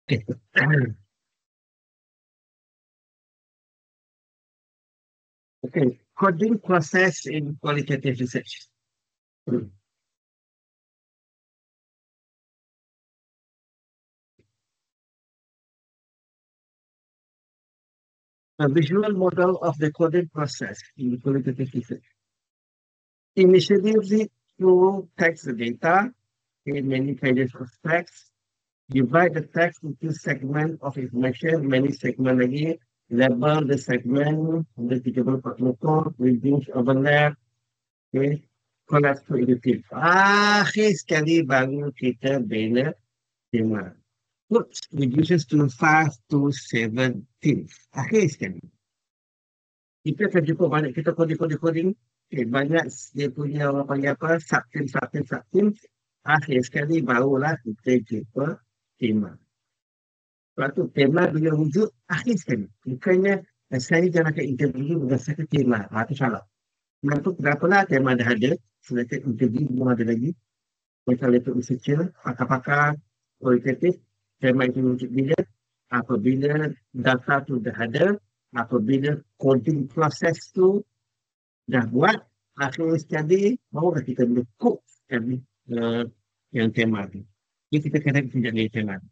Okay. Okay. Coding process in qualitative research. A visual model of the coding process in qualitative research. Initially, read through text data in many pages of text. Divide the text into segment of information, many segment lagi. Label the segment, identifiable motor, reduce overlap, okay. Collapse to editing. Akhir sekali baru kita bina tema. Oops, reduces to 5 to 17. Akhir sekali. Kita akan jumpa banyak kita coding. Okay, banyak dia punya orang panggil apa, subtim. Akhir sekali barulah kita jumpa tema. Sebab tu tema bila wujud akhir sekali. Bukannya saya jangan akan interview berdasarkan tema. Itu salah. Sebab tu kenapa tema dah ada. Sedangkan interview belum ada lagi. Macam lepas researcher, pakar-pakar, kualitatif, tema itu wujud bila? Apabila data tu dah ada, apabila coding proses tu dah buat, akhir sekali, barulah kita boleh cook sekali yang tema tu. Jadi kita kena tunjuk dari tema tu.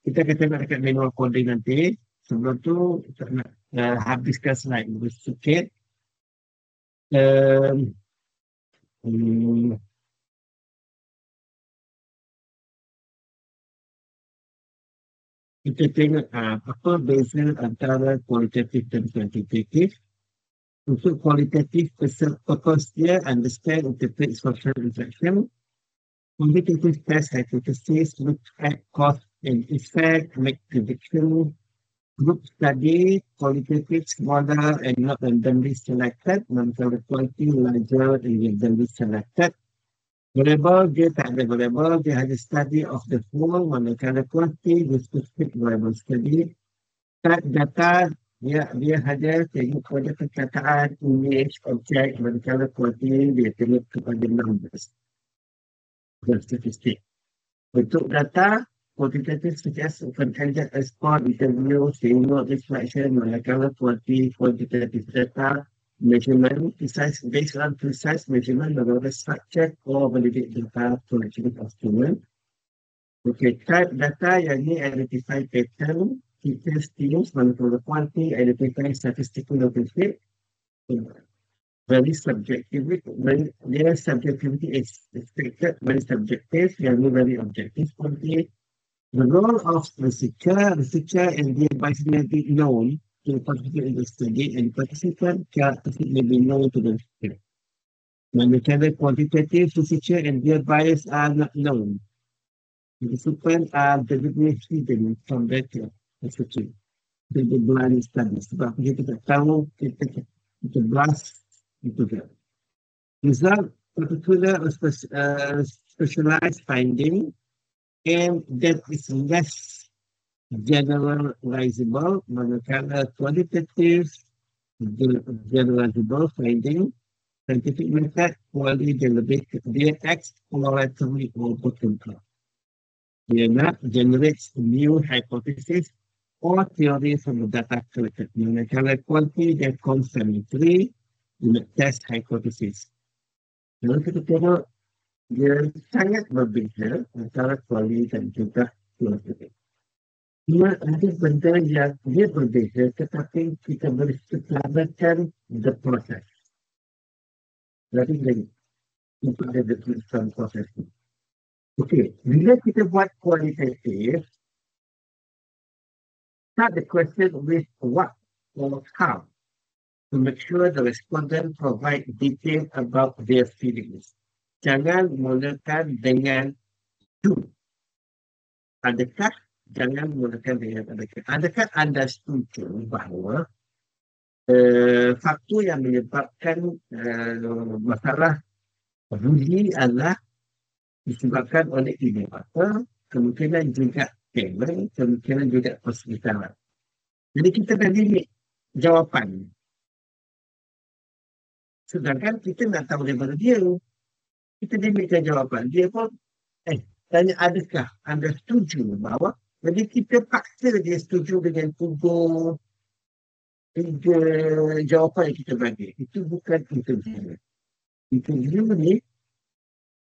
Kita akan tengok dekat manual coding nanti. Sebelum tu, kita nak habiskan slide dulu sikit. Kita tengok apa beza antara kualitatif dan kuantitatif. Untuk kualitatif, purpose dia understand, interpret social interaction. Quantitative test hypothesis, look at cause and effect, make prediction. Group study, qualitative, smaller and not randomly selected. Manakala quality, larger and randomly selected. Variable, dia tak ada variable, dia hanya study of the whole. Manakala quality, dia specific variable study. Type data, dia hanya tengok kepada perkataan, image, object. Manakala quality, dia tengok kepada numbers dan statistik. Untuk data, quantitative suggests open candidate respond, interview, framework, reflection, manakala quantitative data, measurement, precise, based on precise measurement, manakala structure or validate data collection of student. Okay, type data yang ni identify pattern, features, themes, manakala quantity, identify statistical notation. Very subjective, their subjectivity is expected, very subjective, very objective. The role of researcher and the advisor may be known to participate in the study, and participant may be known to the researcher. Manakala quantitative researcher and their bias are not known. Participants are deliberately hidden from that researcher. The blind studies. Sebab kita tak tahu, kita blast itu dia. Result particular or specialized finding, and that is less generalizable. Manakala qualitative generalizable finding, scientific method quality deliberate, dia exploratory or bottom-up. Dia not generates new hypothesis or theory from the data collected. Manakala quality, dia confirmatory, test hypothesis. Kalau kita tengok, dia sangat berbeza antara kualitatif dan juga kualitatif. Dia ada benda yang dia berbeza, tetapi kita boleh selamatkan the process. Jadi lagi, untuk ada definisian proses itu. Okey, bila kita buat kualitatif, start the question with what or how, to make sure the respondent provide detail about their feelings. Jangan mulakan dengan do. Adakah? Jangan mulakan dengan adakah. Adakah anda setuju bahawa faktor yang menyebabkan masalah bully adalah disebabkan oleh ibu bapa, kemungkinan juga parent, kemungkinan juga persekitaran. Jadi kita dah limit jawapan. Sedangkan kita nak tahu daripada dia. Kita limitkan jawapan. Dia pun, Tanya, adakah anda setuju bahawa, jadi kita paksa dia setuju dengan tiga jawapan yang kita bagi. Itu bukan interview. Interview ni,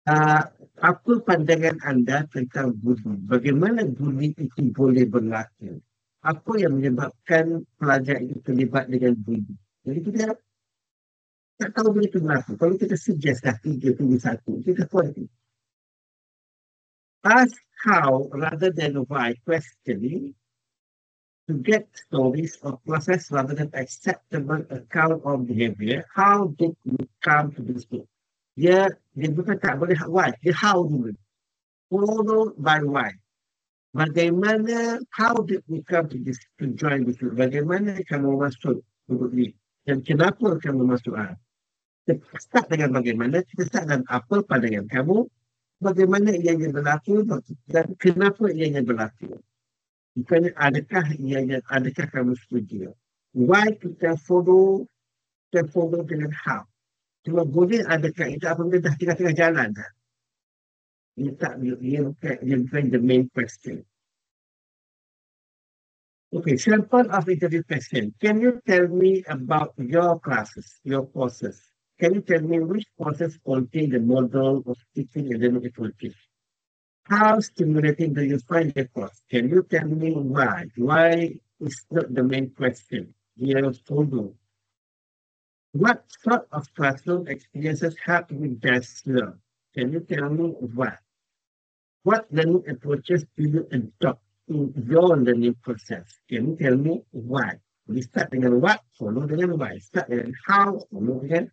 uh, apa pandangan anda tentang bullying? Bagaimana bullying itu boleh berlaku? Apa yang menyebabkan pelajar itu terlibat dengan bullying? Jadi kita tak tahu boleh itu berlaku. Kalau kita suggest dah 3, 2, 1, kita kuat. Ask how rather than why questioning to get stories or process rather than acceptable account of behavior. How did you come to this book? Dia bukan tak boleh why, dia how dulu. Followed by why. Bagaimana, how did you come to join this book? Bagaimana kamu masuk buku ini? Dan kenapa kamu masuk? Kita start dengan bagaimana, kita start dengan apa pandangan kamu, bagaimana ianya berlaku, dan kenapa ianya berlaku. Bukan adakah kamu setuju? Why kita follow dengan how. Cuma boleh adakah itu apabila dah tengah-tengah jalan dah. Dia bukan the main question. Okay, sample of interview question. Can you tell me about your classes, your courses? Can you tell me which courses contain the model of teaching academic activities? How stimulating do you find the course? Can you tell me why? Why is not the main question? Here, follow. What sort of classroom experiences help you best learn? Can you tell me why? What learning approaches do you adopt in your learning process? Can you tell me why? We start dengan what, follow dengan why. Start dengan how, follow dengan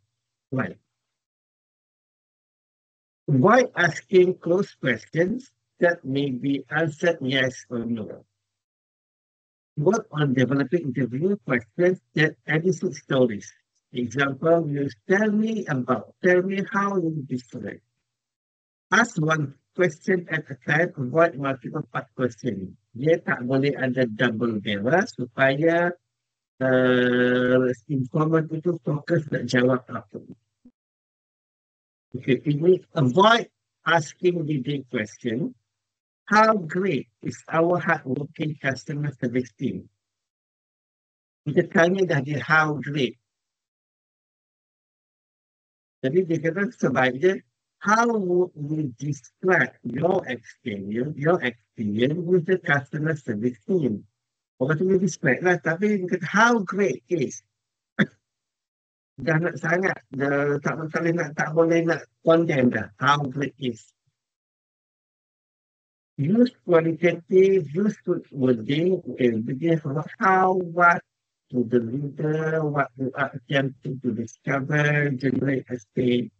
why. Why asking closed questions that may be answered yes or no? Work on developing interview questions that elicit stories. Example, tell me how you describe. Ask one question at a time, avoid multiple part questioning. Dia tak boleh ada double barrel supaya informan itu fokus nak jawab apa. Okay, avoid asking leading question. How great is our hardworking customer service team? Kita tanya dah dia how great. Jadi dia kata sebaiknya, how would you describe your experience with the customer service team? Orang tu dia describe lah, tapi dia kata how great is. Dah nak sangat, tak boleh nak condemn dah, how great is. Use qualitative, useful wording, begin from how, what, to the leader, what you are attempting to discover, generate a state.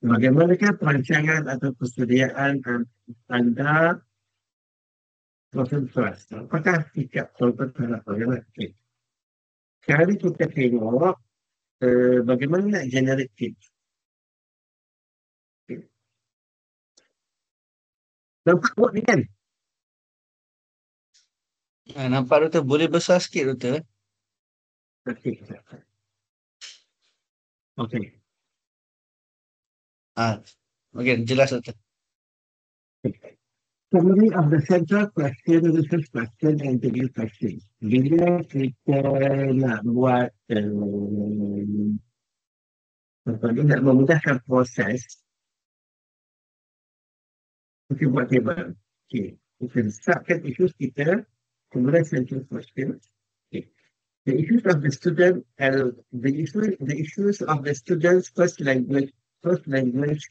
Bagaimanakah perancangan atau persediaan anda proses trust? Apakah sikap proses terhadap bagaimana? Okay. Sekarang kita tengok bagaimana nak generate tips. Okay. Nampak buat ni kan? Nampak Doktor, boleh besar sikit Doktor? Okay. Okay. Okay, jelas Doktor. Summary of the central question, research question, and interview question. Bila kita nak buat nak memudahkan proses, kita buat table. Okay. Kita startkan issues kita, kemudian central question. Okay. The issues of the student and the issues of the student's first language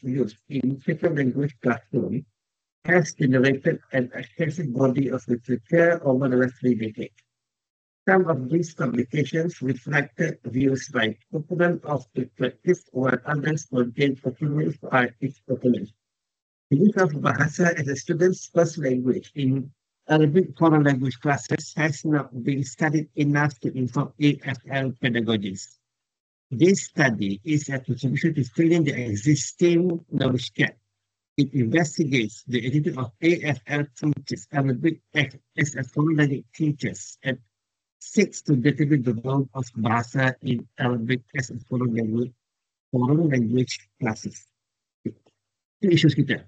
use in second language classroom has generated an extensive body of literature over the last 3 decades. Some of these publications reflected views by proponents of the practice, while others contain opinions by its opponents. The use of Bahasa as a student's first language in Arabic foreign language classes has not been studied enough to inform AFL pedagogies. This study is a contribution to filling the existing knowledge gap. It investigates the attitude of AFL teachers, Arabic as a foreign language teachers, and seeks to determine the role of Bahasa in Arabic as a foreign language foreign language classes. Itu isu kita.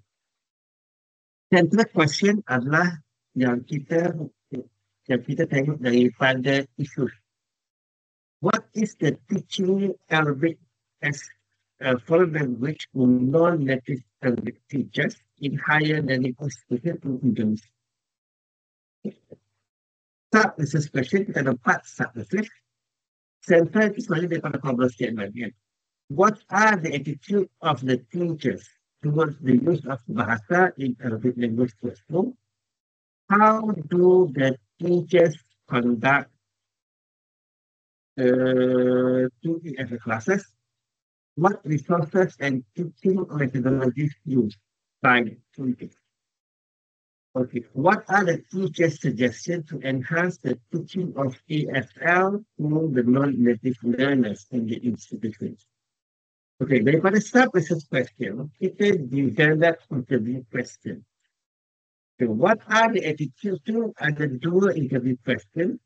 Central question adalah yang kita yang kita tengok daripada isu. What is the teaching Arabic as a foreign language to non-native Arabic teachers in higher learning institution in Indonesia? Sub-research question, kita ada 4 sub-research. Central itu sebenarnya daripada problem statement. What are the attitude of the teachers towards the use of bahasa in Arabic language classroom? How do the teachers conduct teaching as a classes? What resources and teaching methodologies used by teachers? Okay, what are the teachers' suggestions to enhance the teaching of ASL to the non-native learners in the institutions? Okay, daripada sub-research question, kita develop interview question. So, what are the attitudes to? Ada 2 interview question.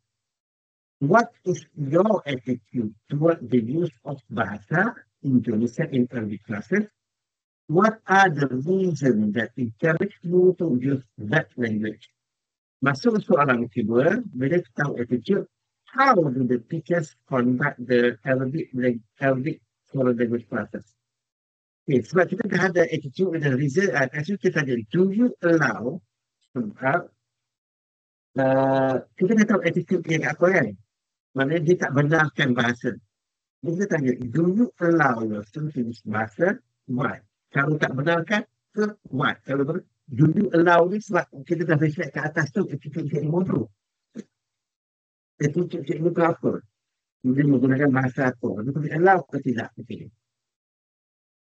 What is your attitude toward the use of bahasa Indonesia in early classes? What are the reasons that encourage you to use that language? Masuk soalan kedua, bila kita tahu attitude, how do the teachers conduct the Arabic foreign language classes? Okay, sebab kita dah ada attitude with the reason, actually kita ada, do you allow, kita dah tahu attitude yang apa kan? Maksudnya dia tak benarkan bahasa. Dia tanya, do you allow your students to use bahasa? Why? Kalau tak benarkan, what? Kalau do you allow ni sebab kita dah reflect ke atas tu, attitude cikgu bodoh. Attitude cikgu tu apa? Dia menggunakan bahasa apa? Dia boleh allow ke tidak? Okay.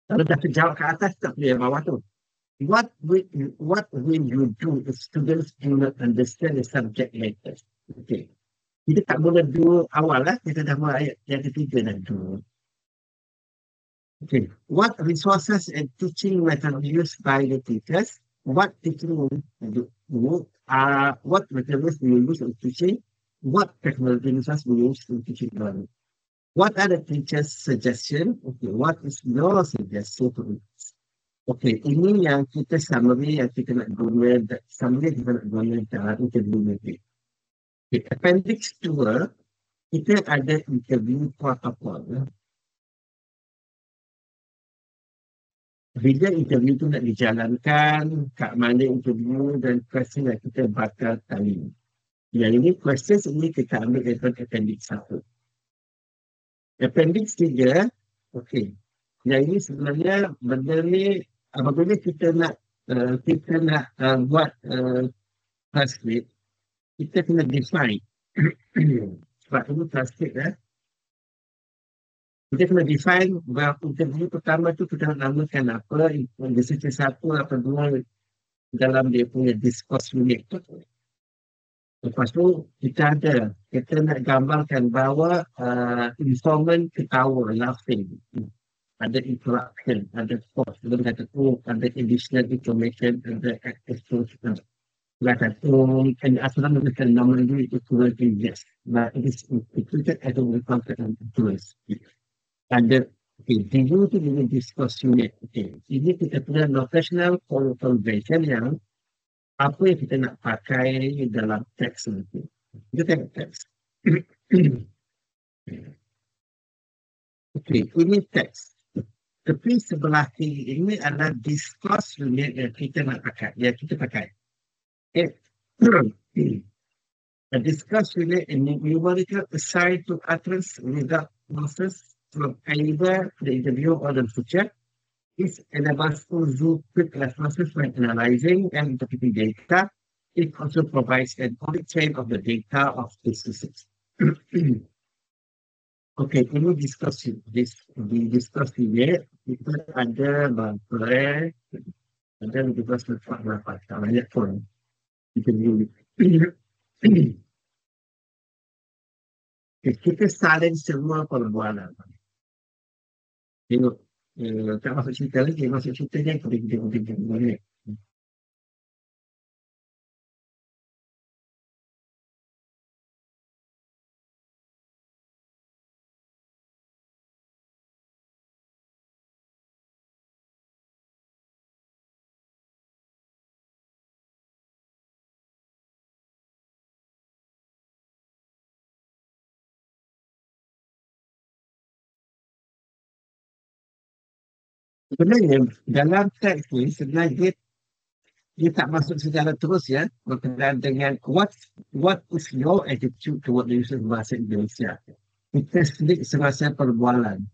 Kalau dah terjawab ke atas, tak boleh bawah tu. What will you do if students do not understand the subject matter? Okay. Kita tak boleh do awal lah. Kita dah mula ayat yang ketiga dan dua. Okay. What resources and teaching methods used by the teachers? What teaching what materials we use in teaching? What technologies we use in teaching learning? What are the teachers' suggestion? Okay, what is your suggestion to us? Okay, ini yang kita summary yang kita nak guna, summary kita nak guna dalam interview nanti. Okay, appendix 2, kita ada interview protocol. Bila interview tu nak dijalankan, kat mana interview dan question yang kita bakal tanya. Yang ini, questions ini kita ambil daripada appendix 1. Appendix 3, okay. Yang ini sebenarnya benda ni, apabila kita nak buat translate, kita kena define. Sebab ini translate kita kena define bahawa interview pertama tu kita nak namakan apa, discussion 1 atau 2 dalam dia punya discourse unit tu. Lepas tu kita nak gambarkan bahawa informant ketawa, laughing, ada interruption, ada pause, ada additional information, ada exposition. And as long as the number is equal to yes, but it is included as a content influence. Ada video tu dengan discourse unit. Okay. Ini kita punya notational convention yang apa yang kita nak pakai dalam teks nanti. Kita tengok teks. Okay, ini teks. Tapi sebelah kiri ini adalah discourse unit yang kita nak pakai. Yang kita pakai. Okay. A discourse unit in numerical assigned to utterance without process from either the interview or the future. This enables to do quick responses when analyzing and interpreting data. It also provides an audit chain of the data of businesses. Okay, ini diskusi ini kita ada banyak banyak pun kita salin semua perbualan. Tengok, tak masuk cerita lagi, masuk cerita ni kita Sebenarnya dalam teks ni sebenarnya dia tak masuk secara terus ya berkenaan dengan what is your attitude toward the use of bahasa Indonesia. Kita sedikit semasa perbualan.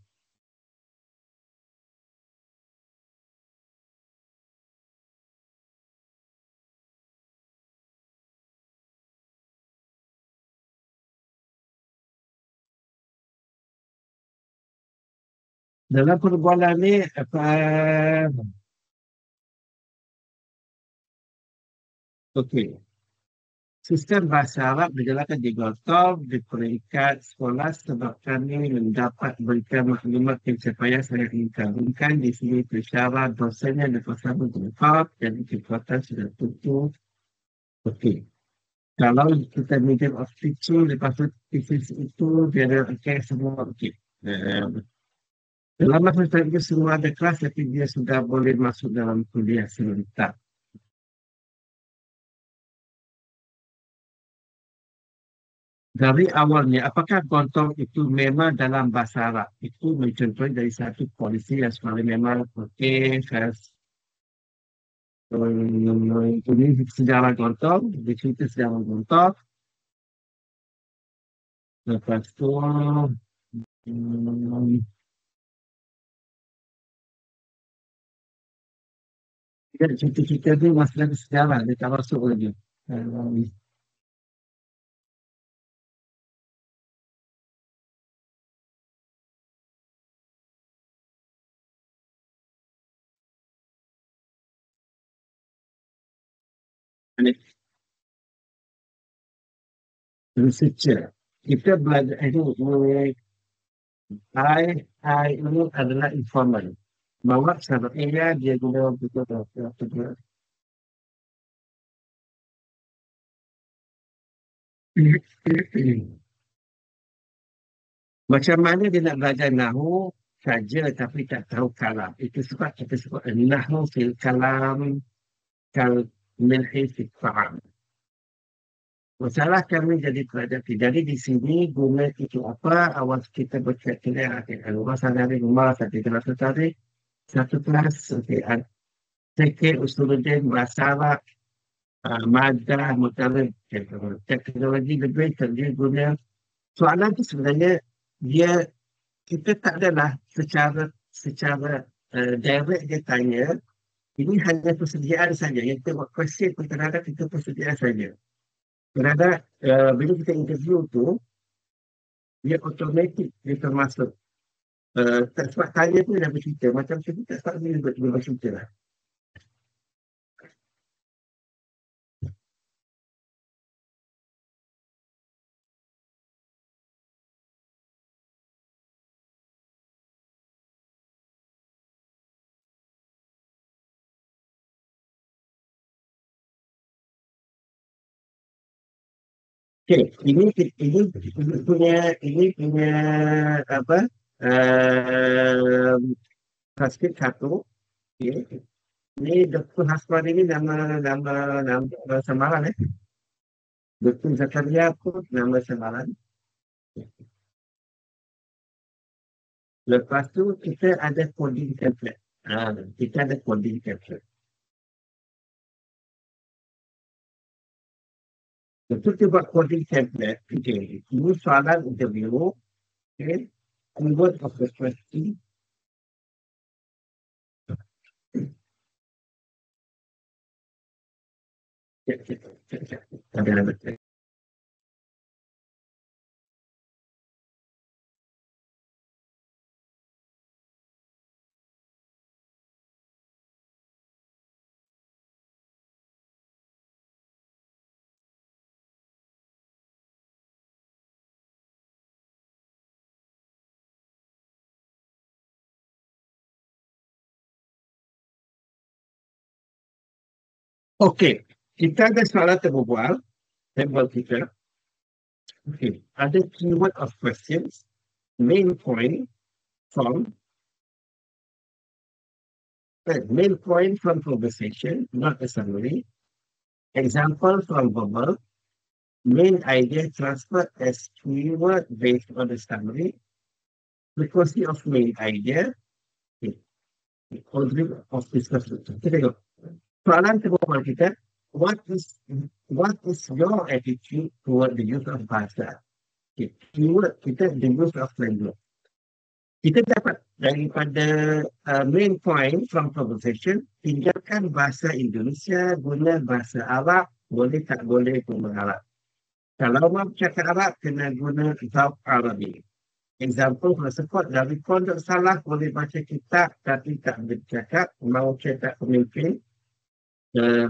Dalam perbualan ni apa okey. Sistem bahasa Arab dijalankan di Golkar di peringkat sekolah sebab kami mendapat berikan maklumat pencapaian saya ingin kagumkan di sini persyarat dosennya bersama Golkar dan kekuatan sudah tentu. Okey. Kalau kita medium of teaching, lepas tu thesis itu dia ada okay, semua okey. Dalam masa itu semua ada kelas tapi dia sudah boleh masuk dalam kuliah serentak. Dari awalnya, apakah gontong itu memang dalam bahasa Arab? Itu mencontohkan dari satu polisi yang sebenarnya memang okey, saya ini sejarah gontong, di situ sejarah gontong. Lepas tu, hmm, cerita-cerita ni masalah sejarah, dia tak masuk lagi. Um, researcher. Kita belajar itu, I ini adalah informan. Bahawa sahabat Enya, dia guna betul-betul. Macam mana dia nak belajar Nahu saja tapi tak tahu kalam. Itu sebab kita sebut Nahu fil kalam kal milhi fil fa'am. Masalah kami jadi pelajar. Jadi di sini guna itu apa? Awal kita bercakap masalah dari rumah satu kelas tadi. Satu kelas, okay. Sekir Usuluddin, masalah, madah, mutalib, teknologi lebih terjadi guna. Soalan itu sebenarnya dia kita tak adalah secara direct dia tanya, ini hanya persediaan saja. Yang kita buat question pun terhadap kita persediaan saja. Terhadap bila kita interview tu, dia automatik dia termasuk. Tak sebab tanya pun dah bercerita. Macam tu tak sebab dia bercerita lah. Okay, ini punya apa? Uh, transkrip satu. Okay. Ini Dr. Hasman ini nama samaran Dr. Zakaria pun nama samaran. Lepas tu kita ada coding template. Kita ada coding template. Betul kita buat coding template. Okay. Ini soalan interview. Okay. Keyword of the question. Ada. Okey, kita ada soalan terbual. Table kita. Okay. Ada keyword of questions. Main point from main point from conversation, not a summary. Example from verbal. Main idea transferred as keyword based on the summary. Frequency of main idea. Okay. ordering of business structure. Kita tengok. Soalan kedua kita, what is your attitude toward the use of bahasa? Okay. Keyword kita, the use of language. Kita dapat daripada main point from conversation, tinggalkan bahasa Indonesia, guna bahasa Arab, boleh tak boleh guna Arab. Kalau mau cakap Arab, kena guna Zaub Arabi. Example, kalau support dari pondok salah, boleh baca kitab tapi tak bercakap, mau cetak pemimpin,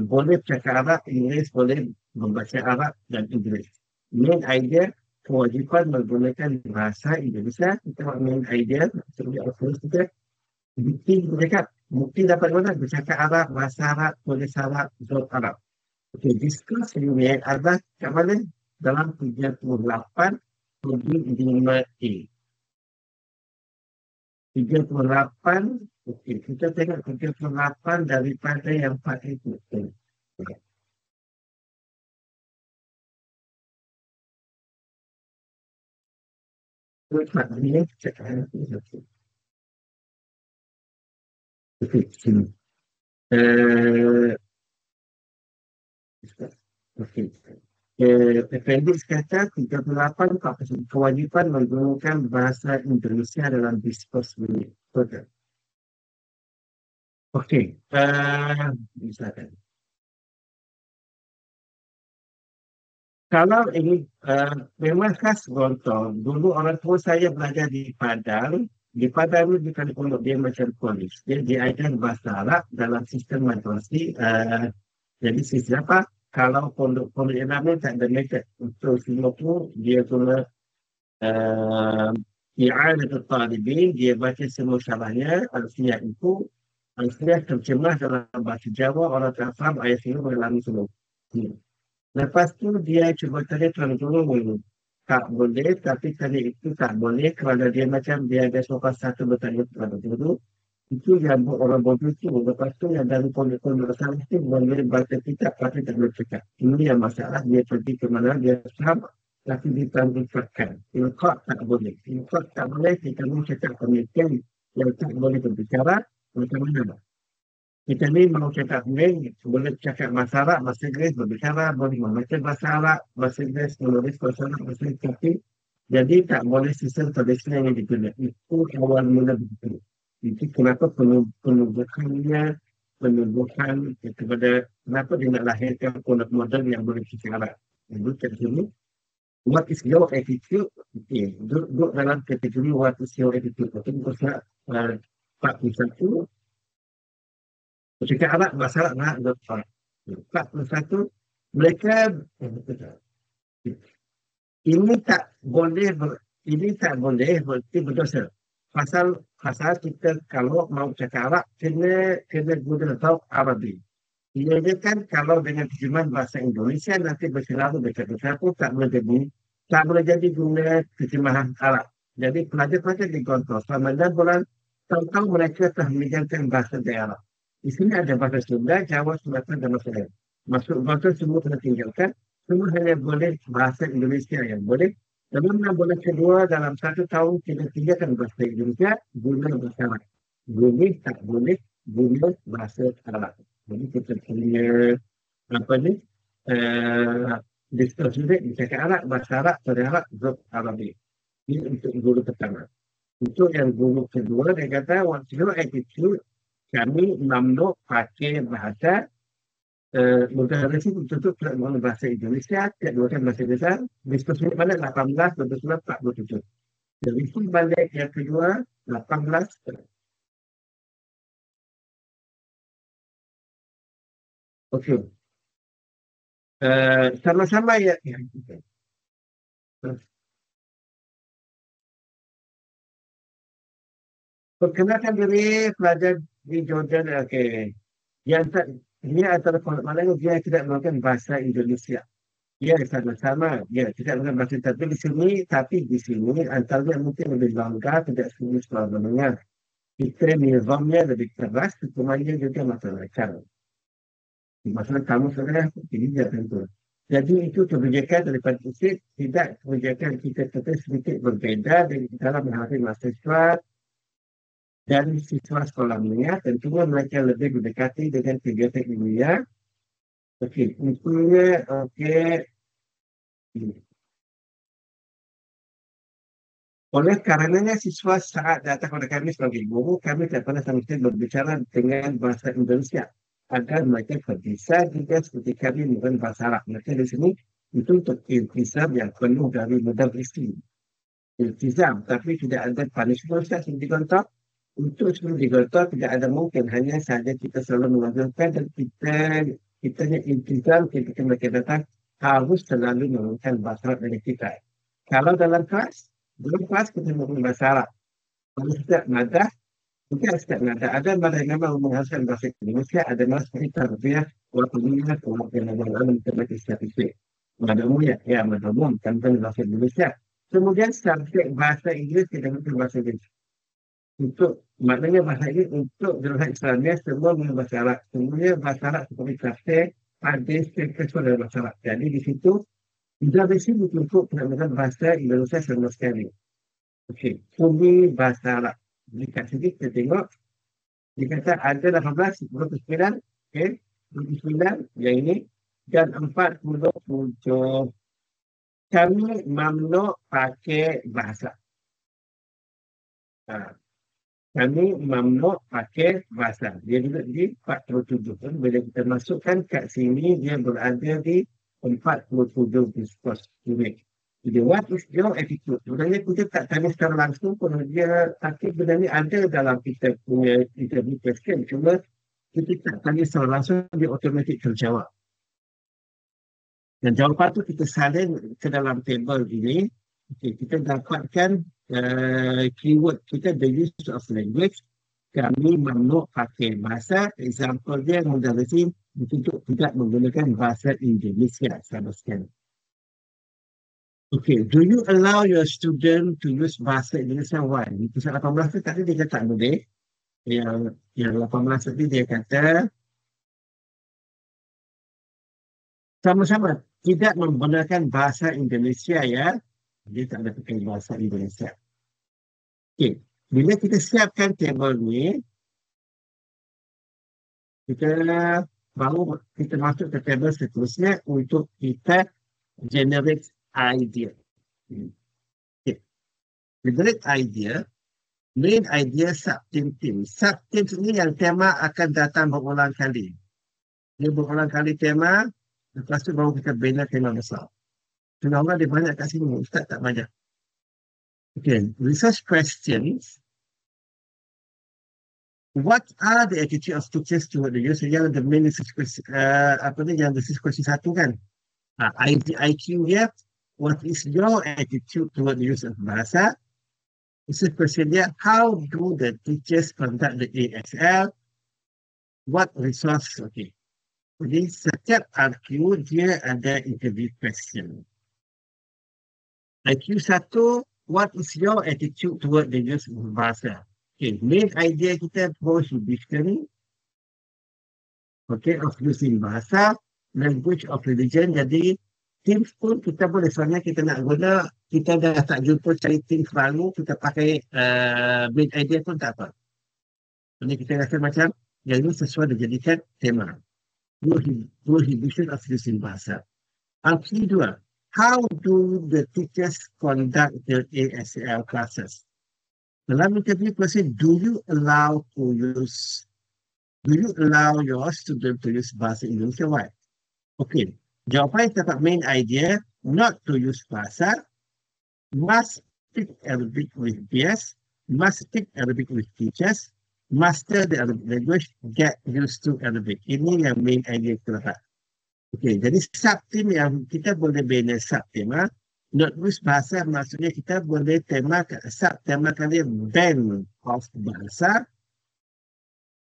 boleh cakap Arab, Inggeris, boleh membaca Arab dan Inggeris. Main idea, kewajipan menggunakan bahasa Indonesia. Kita buat main idea, sebagai authors kita, bukti mereka, bukti dapat mana? Bercakap Arab, bahasa Arab, tulis Arab, Zaub Arab. Okay, discuss riwayat Arab kat mana? Dalam 38 5A. 38, okey, kita tengok 38 daripada yang 4 itu. Okay. Okey, sini. Okey. Appendix kata 38 kewajipan menggunakan bahasa Indonesia dalam diskurs ini. Okey, misalkan. Kalau ini memang khas Gontong, dulu orang tua saya belajar di Padang. Di Padang ni bukan pondok, dia macam polis. Dia diajar bahasa Arab dalam sistem madrasah. Jadi sistem apa? Kalau pondok yang lama tak ada method untuk semua tu, dia guna i'anatul talibin, dia baca semua syarahnya, alfiah itu, alfiah terjemah dalam bahasa Jawa, orang tak faham ayat ini mengalami semua. Lepas tu dia cuba tanya tuan guru, tak boleh, tapi tadi itu tak boleh kerana dia macam dia ada sopan satu bertanya tuan guru. Itu yang orang bodoh itu. Lepas tu yang dari pondok-pondok salah itu boleh baca kitab tapi tak boleh cakap. Ini yang masalah, dia pergi ke mana, dia faham tapi ditangguhkan. Ilqat tak boleh. Ilqat tak boleh, kita ni cakap pemimpin yang tak boleh berbicara, macam mana? Kita ni mau cakap pemimpin, boleh cakap bahasa Arab, bahasa Inggeris, berbicara, boleh membaca bahasa Arab, bahasa Inggeris, menulis bahasa Arab, bahasa Inggeris, tapi jadi tak boleh sistem tradisional yang digunakan. Itu awal mula begitu. Itu kenapa penumbuhan kepada kenapa dia nak lahirkan pondok modern yang boleh bicara. Jadi kat sini, what is your attitude? Okay, duduk dalam kategori what is your attitude. Itu pasal 41, bercakap Arab, bahasa Arab, nak 41, mereka ini tak boleh berarti berdosa. Pasal kita kalau mau cakap Arab kena guna Zaub Arabi. Ia dia kan kalau dengan terjemahan bahasa Indonesia nanti berselalu bercakap pun tak boleh jadi guna terjemahan Arab. Jadi pelajar-pelajar di Gontong selama 6 bulan tahu-tahu mereka telah meninggalkan bahasa daerah. Di sini ada bahasa Sunda, Jawa, Sumatera dan Malaysia. Masuk Gontong semua kena tinggalkan. Semua hanya boleh bahasa Indonesia yang boleh. Dalam 6 bulan kedua, dalam 1 tahun, kita tinggalkan bahasa Indonesia, guna bahasa Arab. Boleh, tak boleh, guna bahasa Arab. Jadi kita punya, apa ni, diskusi ni, cakap Arab, bahasa Arab, pada Arab, Zaub Arabi. Ini untuk guru pertama. Untuk yang guru kedua, dia kata, what's your attitude? Kami mamnuk pakai bahasa mudah resi tutup dengan bahasa Indonesia, kedua kan bahasa Indonesia, diskusi pada 18, 29, 47. Jadi itu balik yang kedua, 18. Okey. Sama-sama ya. Perkenalkan diri pelajar di Jordan. Okey. Yang ini antara maknanya dia tidak menggunakan bahasa Indonesia. Ya, sama-sama. Ya, tidak menggunakan bahasa tapi di sini antaranya mungkin lebih longgar, tidak sulit selalu mendengar. Kita nizamnya lebih keras, hukumannya juga macam-macam. Masalah kamu sebenarnya ini tidak tentu. Jadi itu kebijakan daripada usit, tidak kebijakan kita tetap sedikit berbeza dalam menghadapi mahasiswa Dan siswa sekolah menengah tentunya mereka lebih mendekati dengan kegiatan ilmiah. Okey, intinya okey. Oleh karenanya siswa saat datang kepada kami sebagai guru, kami tak pernah sama sekali berbicara dengan bahasa Indonesia agar mereka bisa juga seperti kami menggunakan bahasa Arab. Mereka di sini itu untuk iltizam yang penuh dari modal isi. Iltizam, tapi tidak ada punishment seperti digontok. Untuk sebelum digontok tidak ada mungkin. Hanya saja kita selalu mengagumkan dan kitanya iltizam ketika mereka datang harus selalu menggunakan bahasa Arab dari kita. Kalau dalam kelas kita menggunakan bahasa Arab. Kalau setiap madah, bukan setiap madah. Ada madah yang memang menghasilkan bahasa Indonesia, ada madah seperti tarbiyah, wakiliyah, kemudian matematik statistik. Madah umum ya, madah umum, tentang bahasa Indonesia. Kemudian subjek bahasa Inggeris kita menggunakan bahasa Inggeris. Untuk, maknanya bahasa ini untuk dalam Islamnya semua menggunakan bahasa Arab. Semuanya bahasa Arab seperti tafsir, hadis, semua dalam bahasa Arab. Jadi di situ, tidak mesti betul-betul menggunakan bahasa Indonesia sama sekali. Okey, Kumi bahasa Arab. Dekat sini kita tengok, dia kata ada 18, 29, okey, 29 yang ini, dan 47. Kami mamnuk pakai bahasa. Ha, kami mamnuk pakai bahasa. Dia duduk di 47. Bila kita masukkan kat sini, dia berada di 47 discourse unit. Jadi, what is your attitude? Sebenarnya kita tak tanya secara langsung pun dia, tapi benda ni ada dalam kita punya interview question. Cuma kita tak tanya secara langsung, dia automatik terjawab. Dan jawapan tu kita salin ke dalam table ini. Okay, kita dapatkan keyword kita, the use of language. Kami mamnuk pakai bahasa. Example dia mudarrisin untuk tidak menggunakan bahasa Indonesia sama sekali. Okay, do you allow your student to use bahasa Indonesia? Why? Pasal 18 tu tadi dia kata tak boleh. Yang 18 tadi dia kata sama-sama tidak menggunakan bahasa Indonesia ya. Dia tak ada pakai bahasa Indonesia. Okay, bila kita siapkan table ni, kita baru kita masuk ke table seterusnya untuk kita generate idea. Okay. Generate idea, main idea sub-theme. Sub-theme ni yang tema akan datang berulang kali. Dia berulang kali tema, lepas tu baru kita bina tema besar. Sebenarnya dia banyak kat sini, Ustaz tak banyak. Okay, research questions. What are the attitude of teachers toward the use? Yang the main research question, apa ni, yang research question satu kan? IQ dia, what is your attitude toward the use of bahasa? Research question dia, how do the teachers conduct the ASL? What resource? Okay. Jadi setiap IQ dia ada interview question. IQ 1, what is your attitude toward the use of bahasa? Okay, main idea kita prohibition, okay, of using bahasa, language of religion. Jadi Teams pun kita boleh, soalnya kita nak guna, kita dah tak jumpa cari Teams baru, kita pakai main idea pun tak apa. Jadi kita rasa macam yang ini sesuai dijadikan tema. Prohibition of using bahasa. Opsi 2, how do the teachers conduct their ASL classes? Dalam interview question, do you allow your student to use bahasa Indonesia? Why? Okay, jawapan kita dapat main idea, not to use bahasa, must speak Arabic with peers, must speak Arabic with teachers, master the Arabic language, get used to Arabic. Ini yang main idea kita dapat. Okay, jadi sub-theme yang kita boleh bina sub-tema, not use bahasa maksudnya kita boleh sub-tema kali ban of bahasa.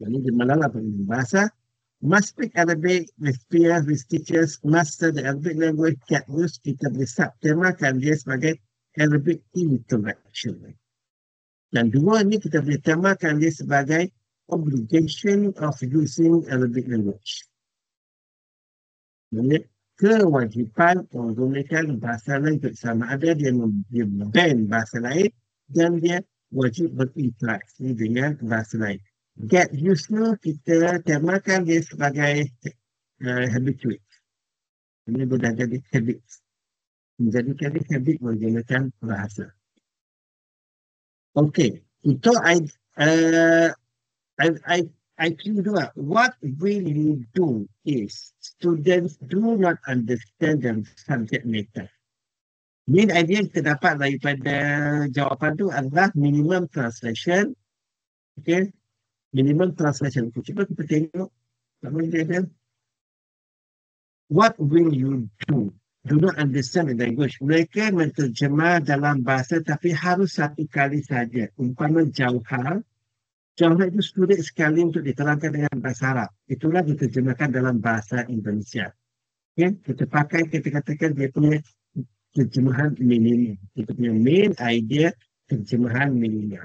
Jadi di mana lah bahasa, must speak Arabic with peers, with teachers, master the Arabic language, get used, kita boleh sub-tema kan dia sebagai Arabic interaction. Dan dua ni kita boleh temakan dia sebagai obligation of using Arabic language. Jadi, kewajipan menggunakan bahasa lain sama ada dia ban bahasa lain dan dia wajib berinteraksi dengan bahasa lain. Get used to kita temakan dia sebagai habituate. Ini sudah jadi habit. Menjadikan dia habit menggunakan bahasa. Okey, itu I think dua. What will you do is students do not understand the subject matter. Main idea yang kita dapat daripada jawapan tu adalah minimum translation. Okay, minimum translation. Cuba kita tengok. Apa dia ada? What will you do? Do not understand the language. Mereka menterjemah dalam bahasa tapi harus satu kali saja. Umpama jauhar. Jauhar itu sulit sekali untuk diterangkan dengan bahasa Arab. Itulah diterjemahkan dalam bahasa Indonesia. Okay? Kita pakai, kita katakan dia punya terjemahan minimum. Kita punya main idea terjemahan minimum.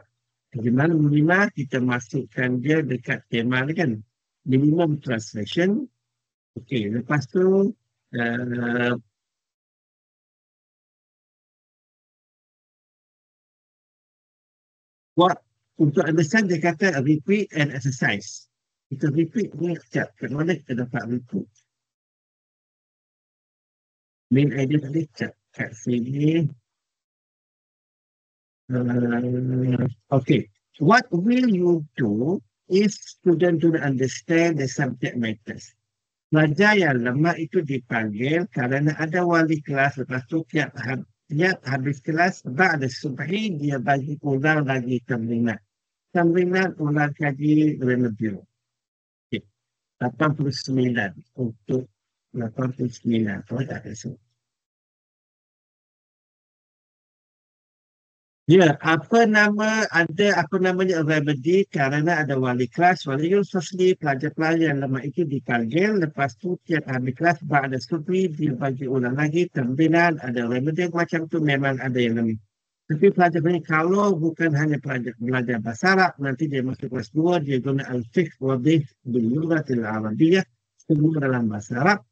Terjemahan minimum kita masukkan dia dekat tema ni kan. Minimum translation. Okey, lepas tu what untuk understand dia kata repeat and exercise. Kita repeat ni sekejap. Kat mana kita dapat repeat? Main idea tadi sekejap. Kat sini. Okay. What will you do if student do not understand the subject matters? Pelajar yang lemah itu dipanggil kerana ada wali kelas lepas tu tiap habis kelas ba'da subhi dia bagi ulang lagi tamrinat. Tamrinat ulang kaji review. Okay. 89 untuk 89. Kalau tak ada semua. Ya, apa namanya remedy kerana ada wali kelas, waliul fasli, pelajar-pelajar yang lemah itu dipanggil, lepas tu tiap habis kelas ba'da subhi dia bagi ulang lagi tamrinat, ada remedy macam tu memang ada yang lemah. Tapi pelajar ni kalau bukan hanya belajar bahasa Arab, nanti dia masuk kelas 2, dia guna al-fiqh wadih bil-lughatil arabiyyah, semua dalam bahasa Arab.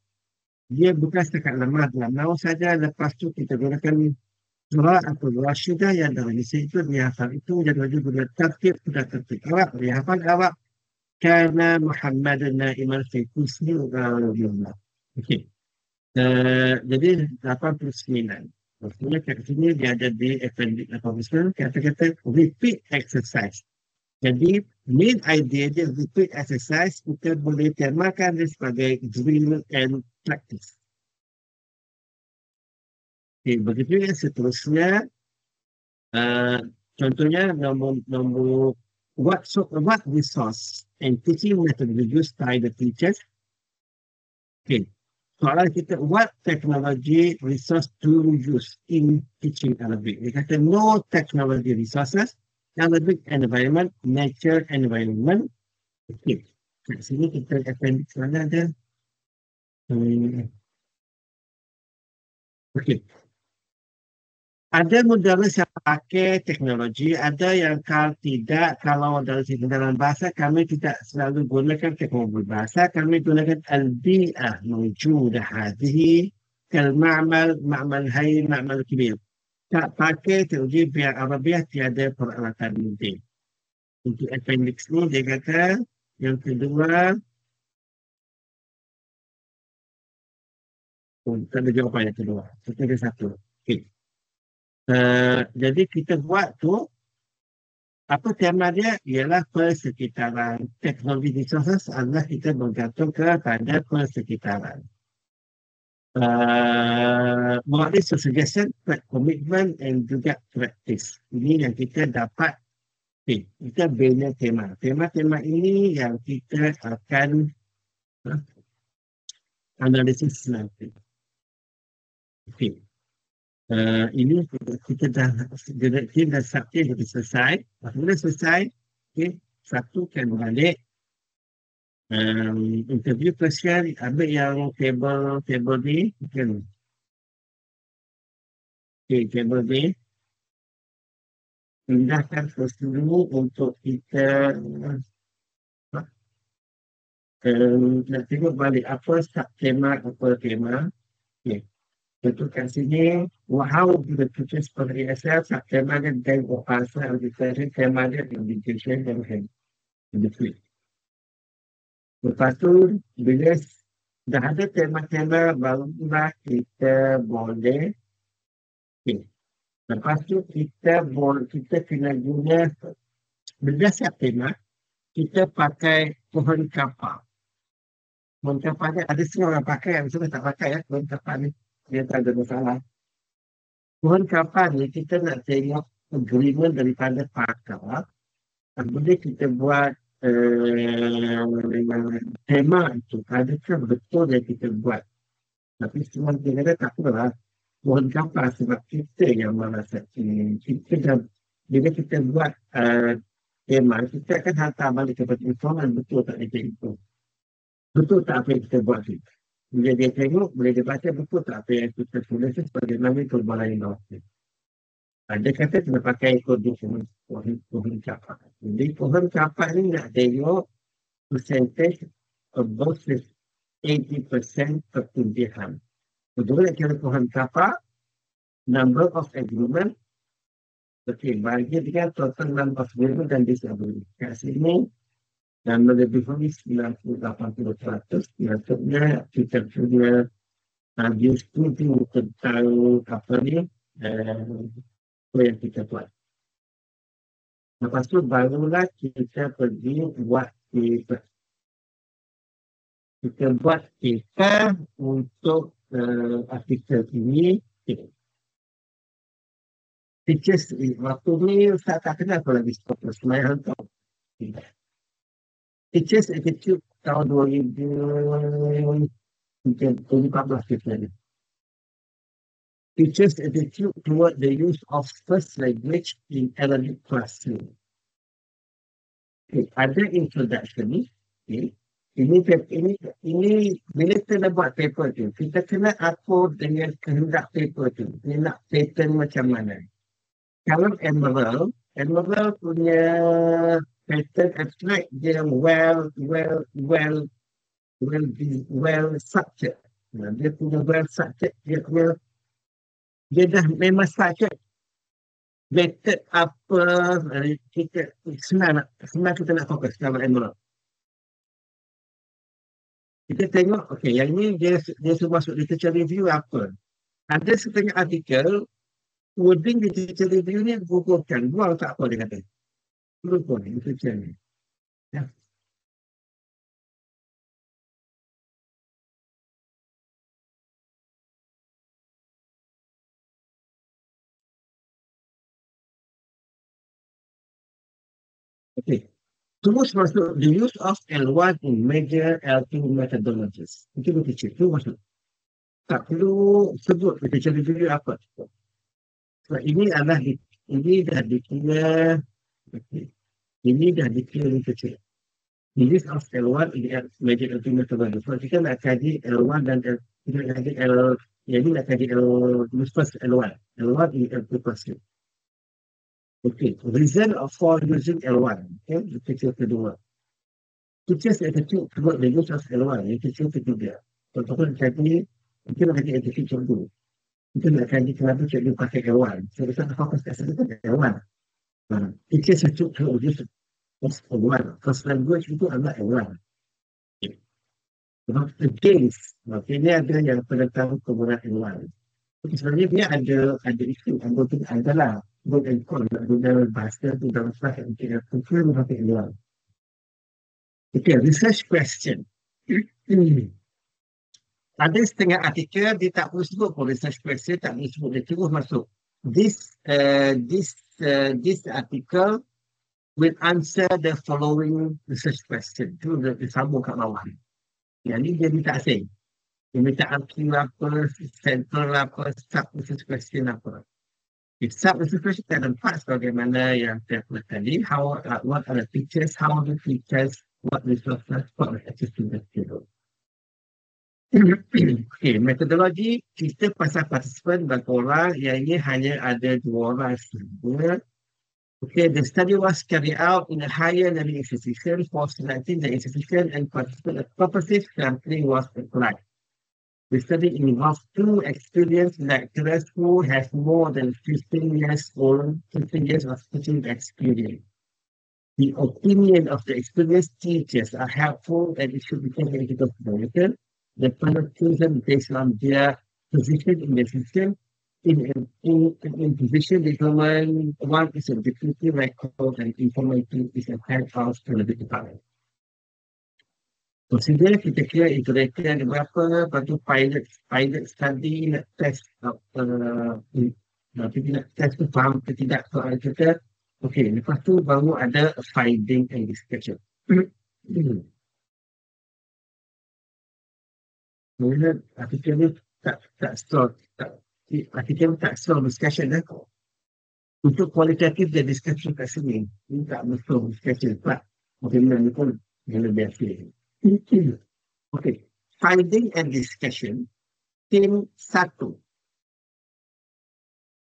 Dia bukan setakat lemah dalam nahwu saja, lepas tu kita gunakan surah atau rasyidah yang dalam isi itu, dia hafal itu, dan wajib guna tertib, sudah tertib Arab, dia hafal Arab, kerana Muhammadun na'iman fi kusni u'ala. Okey. Jadi 89. Maksudnya kat sini dia ada di appendix 89, kata-kata repeat exercise. Jadi main idea dia repeat exercise, kita boleh temakan dia sebagai drill and practice. Okay, begitu yang seterusnya, contohnya nombor what resource and teaching method used by the teachers. Okay. Soalan kita, what technology resource do you use in teaching Arabic? Dia kata no technology resources, Arabic environment, nature environment. Okay. Kat sini kita appendix mana ada? Okay. Ada modaris yang pakai teknologi, ada yang kalau tidak, kalau dalam bahasa kami tidak selalu gunakan teknologi bahasa, kami gunakan al-bi'ah mawjudah hadhihi kal-ma'mal, ma'mal hayy, ma'mal kibir. Tak pakai teknologi biar Arabiah tiada peralatan penting. Untuk appendix ni dia kata yang kedua, tak ada jawapan yang kedua. Kita ada satu. Okay. Jadi kita buat tu, apa tema dia? Ialah persekitaran. Teknologi resources adalah kita bergantung kepada persekitaran. Buat this suggestion, commitment and juga practice. Ini yang kita dapat. Okay, kita bina tema. Tema-tema ini yang kita akan analisis nanti. Okay. Ini kita dah subjek dah selesai. Apabila selesai, okay, satukan balik interview question, ambil yang table ni, kan? Okay, table ni pindahkan ke dulu untuk kita nak tengok balik apa subtema, apa tema. Okay. Contoh kat sini, how do the teachers for the ESL supplement them or personal education, supplement education and health in the field. Lepas tu, bila dah ada tema-tema, barulah kita boleh, okay. Lepas tu kita kena guna, berdasar tema, kita pakai pohon kapal. Pohon kapal ni ada semua orang pakai, ada semua tak pakai ya, pohon kapal ni. Dia tak ada masalah. Pohon kapal ni kita nak tengok agreement daripada pakar. Boleh kita buat tema itu. Adakah betul yang kita buat? Tapi semua dia kata tak apalah. Pohon kapal sebab kita yang merasa kita dah, bila kita buat tema, kita akan hantar balik kepada informan betul tak dia itu. Betul tak apa yang kita buat itu. Bila dia tengok, boleh dia baca betul tak apa yang kita tulis sebagai nama perbualan yang ada kata kena pakai kode pohon kapal. Jadi pohon kapal ni nak tengok percentage above 80% pertunjukan. Betul nak kira pohon kapal, number of agreement, okay, bagi dengan total number of agreement dan disability. Kat sini, dan lebih kurang 90-80%. Maksudnya kita punya setuju tentang apa ni, apa yang kita buat. Lepas tu barulah kita pergi buat paper. Kita buat paper untuk artikel ini. Teachers, waktu ni Ustaz tak kenal apa lagi stopper. Semayang tahu. Teachers Attitude tahun 2014 kita ni. Teachers attitude toward the use of first language in Arabic classroom. Okay, ada introduction ni. Okay. Ini bila kita nak buat paper tu, kita kena atur dengan kehendak paper tu. Dia nak pattern macam mana. Kalau Emerald punya pattern abstract dia well structured. Dia punya well structured, dia dah memang structured. Method apa kita senang kita nak fokus dalam Emerald. Kita tengok, okay, yang ni dia suruh masuk literature review apa. Ada setengah artikel, wording literature review ni gugurkan. Buang tak apa dia kata. Gugurkan literature ni. Ya. Okay. Terus masuk the use of L1 in major L2 methodologies. Itu literature. Itu masuk. Tak perlu sebut literature review apa. So, ini dah dikira literature. The use of L1 in major L2 methodologies. So, kita nak kaji L1 dan kita nak kaji nak kaji first L1. L1 in L2 classroom. Okay, reason for using L1. Okay, literature kedua. Teachers attitude toward the use of L1. Literature ketiga. Contohnya kaji, kita nak kaji attitude dulu. Kita nak kaji kenapa cikgu pakai L1. So, kita nak fokus kat sana L1. Teachers attitude toward the use of L1. First language itu adalah L1. Okay. Against. Okay, ini ada yang penentang penggunaan L1. Okay, sebenarnya dia ada isu. Anggota adalah book and call, guna bahasa tu dalam kelas yang kita prefer pakai L1. Okay, research question. Ada setengah artikel dia tak perlu sebut pun research question, tak perlu sebut, dia terus masuk. This article will answer the following research question. Itu dia sambung kat bawah. Yang ni dia minta asing. Dia minta artikel apa, central apa, sub research question apa. Sub research question ada 4 sebagaimana yang saya buat tadi. What are the features, how the features, what resources, what the students do. Okay, metodologi kita pasal partisipan berapa orang, yang ini hanya ada 2 orang sahaja. Okay, the study was carried out in a higher learning institution for selecting the institution and participant. A purposive sampling was applied. The study involves two experienced lecturers who have more than 15 years of teaching experience. The opinion of the experienced teachers are helpful and it should be taken into consideration. The final chosen based on their position in the system. In position determine one is a deputy record and information is a head of the department. Consider kita kira iterator ada berapa, lepas tu pilot study nak test nak test tu faham ke tidak soalan kita. Okey, lepas tu baru ada finding and discussion. Kemudian artikel ni tak store, artikel tak store discussion dah. Untuk kualitatif dan discussion kat sini, ini tak betul discussion. Pak, bagaimana pun yang lebih asli. Okay, finding and discussion. Theme 1.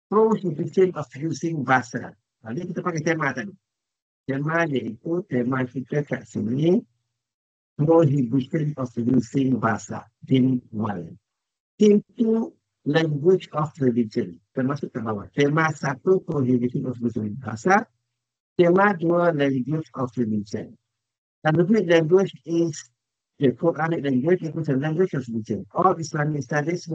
Prohibition of using bahasa. Ini kita pakai tema tadi. Tema iaitu tema kita kat sini. Prohibition of using bahasa. Theme 1. Theme 2, language of religion. Termasuk ke bawah. Tema 1, prohibition of using bahasa. Tema 2, language of religion. Arabic language is the Quranic language, it is a language of religion. All Islamic studies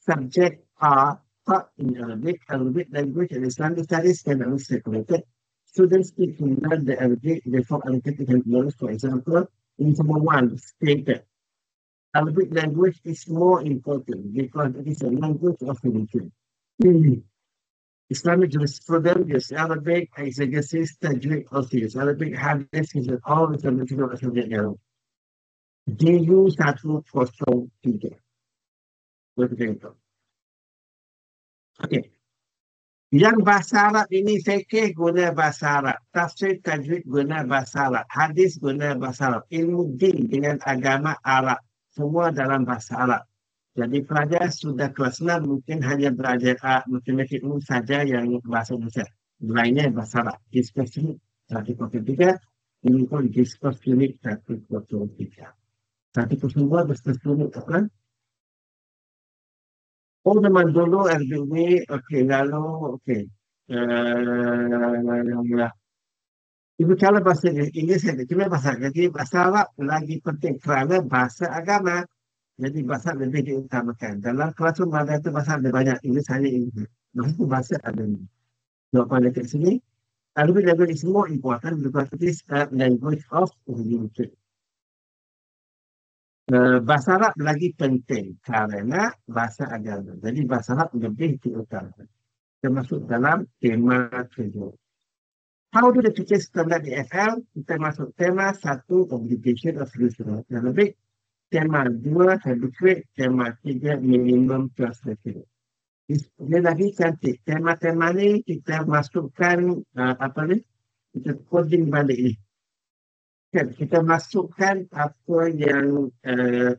subject are taught in Arabic. Arabic language and Islamic studies cannot be separated. Students need to learn the Arabic before analytical knowledge. For example, in number 1 stated, Arabic language is more important because it is a language of religion. Islamic jurisprudence use Arabic, exegesis, tajweed also use Arabic, hadith is all the traditional subject Arabic. DU 103. Okey. Yang bahasa Arab ini fikih guna bahasa Arab, tafsir tajwid guna bahasa Arab, hadis guna bahasa Arab, ilmu din dengan agama Arab, semua dalam bahasa Arab. Jadi pelajar sudah kelas 6 mungkin hanya belajar matematik umum saja yang bahasa Indonesia. Lainnya bahasa Arab. Discuss unit 1.3. Ini pun discuss unit 1.3. 1.2 discuss unit apa? Oh, zaman dulu RBW, okey, lalu, okey. Ibu kalau bahasa Inggeris, cuma bahasa Arab lagi penting kerana bahasa agama. Jadi bahasa lebih diutamakan. Dalam classroom ada itu bahasa lebih banyak. Inggeris hanya Inggeris. Maksudnya bahasa ada ni. Jawapan dekat sini. Arabic language is more important because it is a language of religion. Bahasa Arab lagi penting kerana bahasa agama. Jadi bahasa Arab lebih diutamakan. Termasuk dalam tema kedua. How do the teachers conduct the FL? Kita masuk tema 1, obligation of religion. Yang lebih tema 2, habituate, tema 3, minimum translation. Dia lagi cantik. Tema-tema ni kita masukkan, kita coding balik ni. Kita masukkan apa yang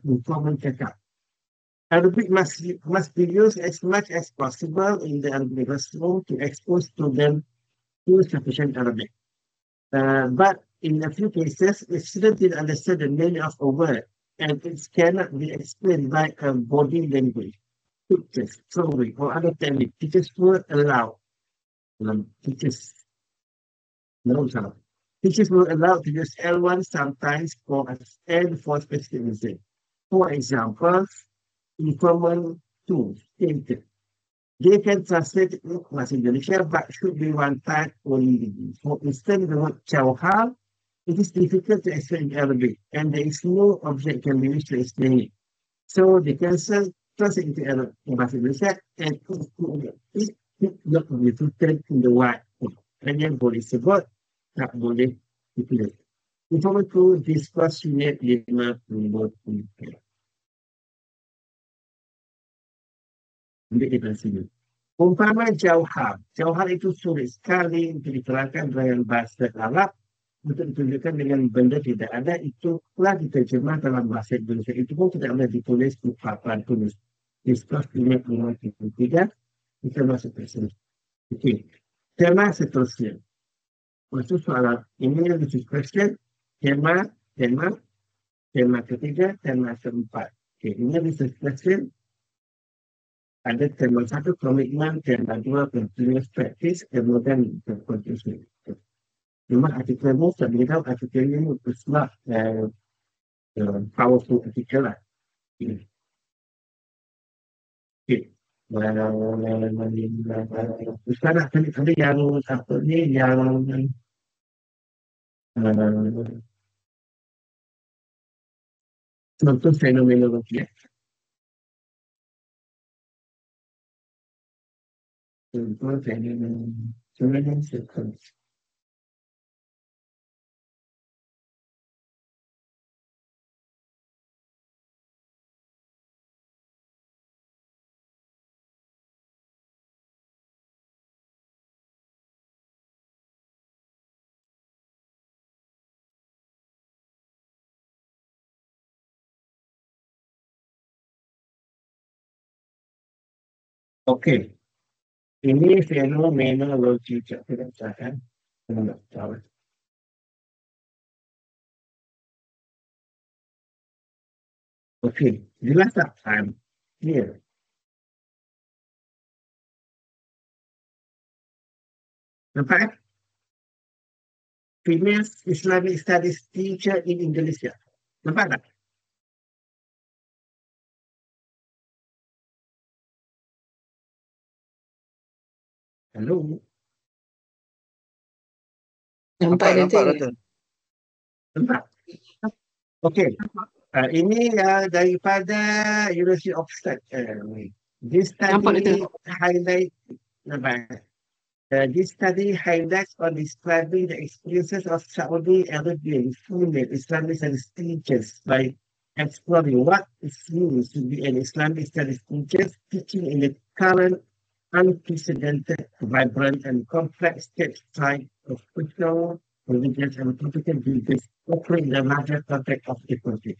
informal cakap. Arabic must be used as much as possible in the Arabic classroom to expose students to sufficient Arabic. But in a few cases, if students didn't understand the meaning of a word, and it cannot be explained by a body language, pictures, drawing, or other technique. Teachers will allow Teachers will allow to use L1 sometimes and for specific reason. For example, informal tools, stated. They can translate it in Indonesia, but should be one type only. For instance, the word Chauhal, it is difficult to explain in Arabic, and there is no object can be used to explain it. So they can translate into Arabic in bahasa Indonesia, and it not be written in the white. Hanya boleh sebut, tak boleh ditulis. Informal to discuss unit 53. Ambil di sini. Umpama Jauhar. Jauhar itu sulit sekali untuk diterangkan dengan bahasa Arab. Untuk ditunjukkan dengan benda tidak ada, itu telah diterjemah dalam bahasa Indonesia. Itu pun tidak boleh ditulis di papan tulis. Discuss unit 53. Kita masuk ke sini. Okey. Tema seterusnya. Maksud soalan ini yang question. Tema ketiga, tema keempat. Okay, ini research question. Ada tema satu komitmen, tema dua continuous practice, kemudian continuous. Cuma artikel ni, saya beritahu artikel ni it's not powerful artikel lah. Okay. Sekarang ada yang apa ni, yang contoh fenomenologi. Contoh fenomenologi. Okey. Ini fenomenologi. Kita kan. Okey. Jelas tak? Clear. Nampak? Female Islamic Studies teacher in Indonesia. Nampak tak? Hello? Nampak, Datuk. Nampak? Okey. Ini daripada University of Oxford. This study highlight this study highlights on describing the experiences of Saudi Arabian female Islamic studies teachers by exploring what it means to be an Islamic studies teacher teaching in the current unprecedented, vibrant, and complex state type of social, religious, and political debates occurring in the larger context of the conflict.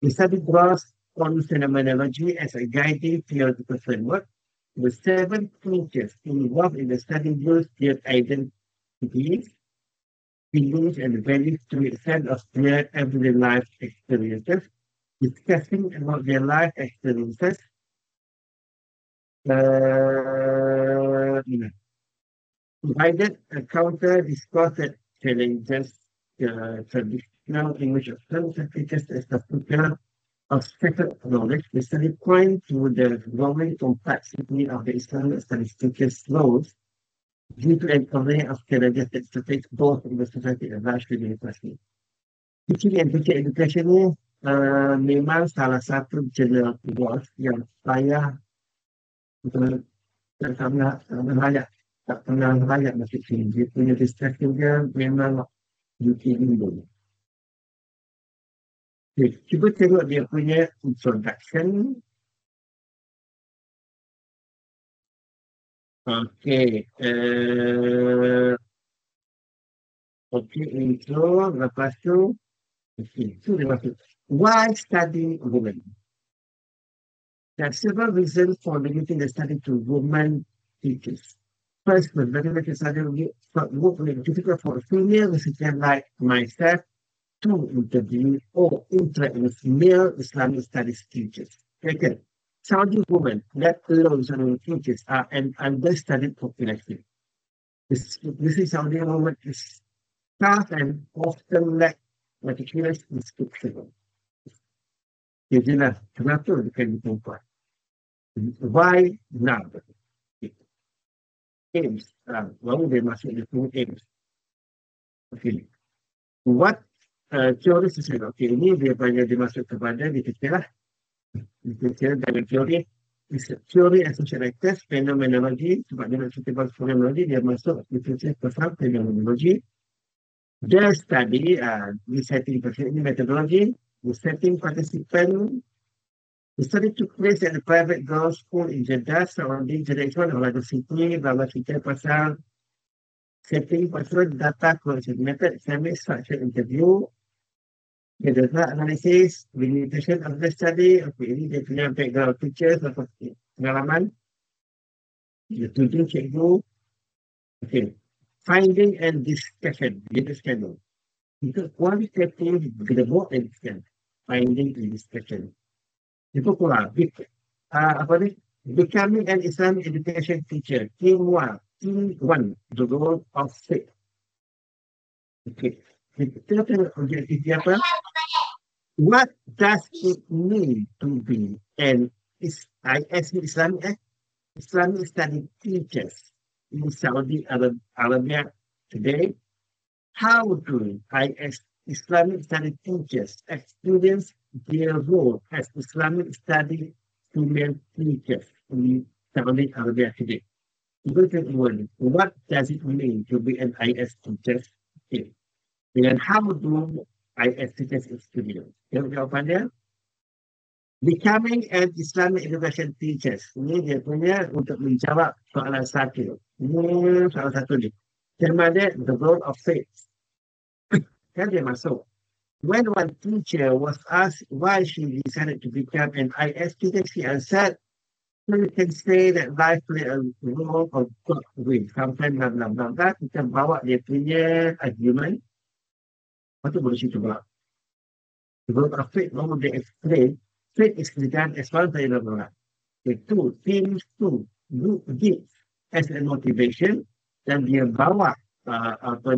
The study draws on phenomenology as a guiding theoretical framework. The 7 teachers involved in the study use their identities, beliefs, and values to make sense of their everyday life experiences, discussing about their life experiences, provided a counter discourse that challenges the traditional image of some teachers as the future of sacred knowledge. The study points to the growing complexity of the Islamic studies teachers' roles due to an array of challenges that face both in the society and large university. Teaching and teacher education ni memang salah satu general tugas yang saya tak pernah layak masuk sini. Dia punya distraction dia memang duty dulu. Okay, cuba tengok dia punya introduction. Okay. Okay, intro. Lepas tu. Okay, so dia masuk. Why study women? There are several reasons for limiting the study to women teachers. First, the regulatory study would be difficult for a female recipient like myself to interview or interact with male Islamic studies teachers. Second, Saudi women, let alone Saudi teachers, are an understudied population. This is Saudi women is tough and often lack meticulous description. Jadilah, kenapa bukan perempuan? Why now? Aims. Baru dia masuk di punya aims. Okay. What teori sesuai? Okay, ini dia banyak dimasuk kepada detail lah. Detail dari teori. Teori and social actors, phenomenology. Sebab dia nak cerita pasal phenomenology, dia masuk detail pasal phenomenology. The study, resetting methodology, resetting participant. The study took place at a private girls' school in Jeddah, Saudi, Jeddah oleh Sydney, bahwa cerita pasal setting pasal data collection method, semi structured interview, the data analysis, limitation of the study. Okay, ini dia punya background teachers atau pengalaman. Dia tujuh cikgu. Okay, finding and discussion. Dia discussion. Itu qualitative, kita buat and discussion. Finding and discussion. Itu kurang. Apa ni? Becoming an Islamic education teacher. Team 1. The role of faith. Okay. Kita tengok objektif dia apa? What does it mean to be an Islamic study teachers in Saudi Arabia today? How do Islamic study teachers experience their role as Islamic study female teachers in Saudi Arabia today? What does it mean to be an IS teacher? Okay. Dan how do IS teachers experience? Jawapannya, becoming an Islamic education teachers. Ini dia punya untuk menjawab soalan satu. Ini soalan satu ni. Tema dia, the role of faith. Kan dia masuk. When one teacher was asked why she decided to become an IS teacher, she answered, "You can say that life play a role of God will." Sometimes blah blah blah blah. Kita bawa dia punya argument. Lepas tu boleh cerita pula. The role of faith, lalu dia explain, faith is regarded as one thing of Allah. Itu, things to give as a motivation, dan dia bawa apa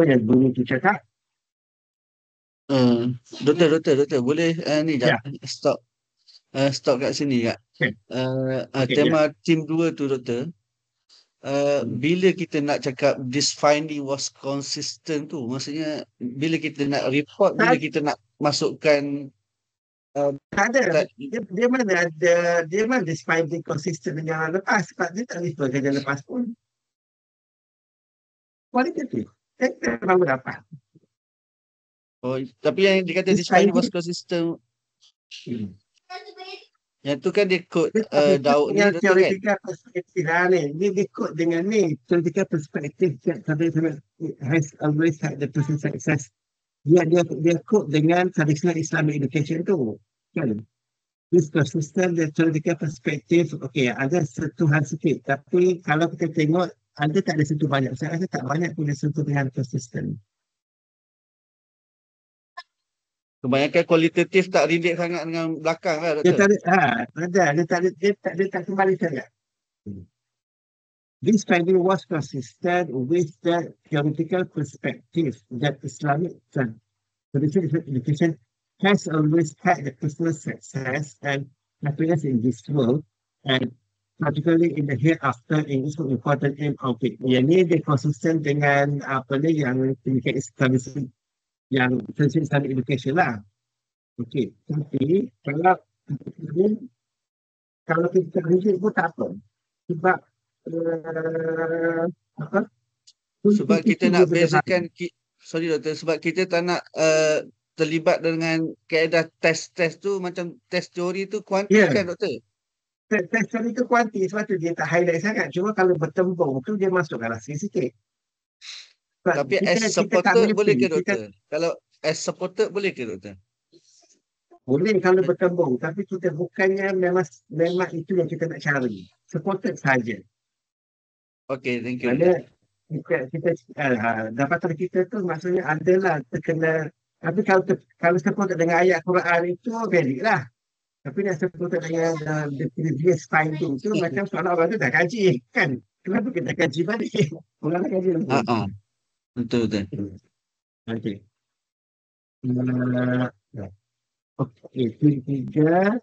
yang dulu tu cakap. Doktor, boleh ni Ya. stop kat sini kak. Okay. Tema team 2 tu doktor. Bila kita nak cakap this finding was consistent tu, maksudnya bila kita nak report, bila kita nak masukkan tak ada. Dia mana ada, dia mana this finding consistent dengan yang lepas, sebab dia tak refer ke yang lepas pun. Kualitatif. Kita baru dapat. Oh, tapi yang dikata this finding was consistent, yang tu kan dia quote Daud ni yang doktor kan? theoretical perspective ni. Dia quote dengan ni. Theoretical perspective has always had the person success. Dia quote dengan traditional Islamic education tu. Kan? This persistent, the theoretical perspective, okay, ada sentuhan sikit. Tapi kalau kita tengok, ada tak ada sentuh banyak. Saya rasa tak banyak punya sentuh dengan persistent. Kebanyakan kualitatif tak relate sangat dengan belakang lah doktor. Dia tak kembali sangat. This finding was consistent with the theoretical perspective that Islamic traditional education has always had the personal success and happiness in this world, and particularly in the hereafter, in this important aim of it. Yang ni dia konsisten dengan apa ni yang yang traditional Islamic education lah. Okey, tapi kalau kita rujuk pun tak apa. Sebab apa? Sebab kita nak bezakan, sorry doktor, sebab kita tak nak terlibat dengan kaedah test tu, macam test teori tu kuanti kan doktor? Test teori tu kuanti, sebab tu dia tak highlight sangat. Cuma kalau bertembung tu dia masuk ke rahsia sikit. Tapi as supporter boleh ke doktor? Kalau as supporter boleh ke doktor? Boleh kalau bertembung. Tapi kita bukannya memang itu yang kita nak cari. Supported saja. Okay, thank you. Mana kita dapatan kita tu maksudnya adalah terkena. Tapi kalau supported dengan ayat Quran itu valid lah. Tapi yang supported dengan the previous finding tu macam soalan orang tu dah kaji kan. Kenapa kita kaji balik? Ulang kaji lagi. Betul. Okay. Okay, tiga.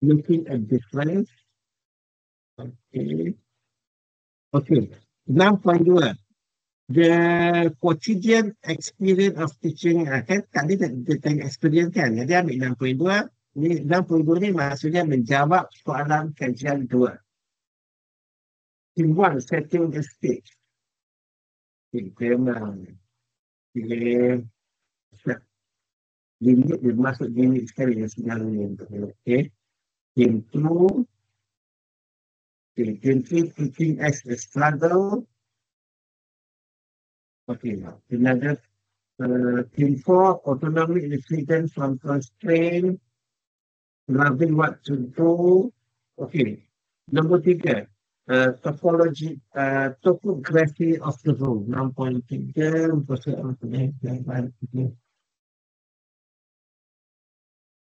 Looking at difference. Okay. 6.2. The quotidian experience of teaching, kan tadi dia tanya experience kan. Jadi ambil 6.2. Ni 6.2 ni maksudnya menjawab soalan kajian 2. Team 1, setting the stage. Memang limit dia masuk limit sekali yang sebenarnya ni. Okay. Team 2. Team 3, teaching as a struggle. Okay. Another team 4, autonomy and freedom from constraint. Loving what to do. Okay. Number 3. Topography of the room. 6.3.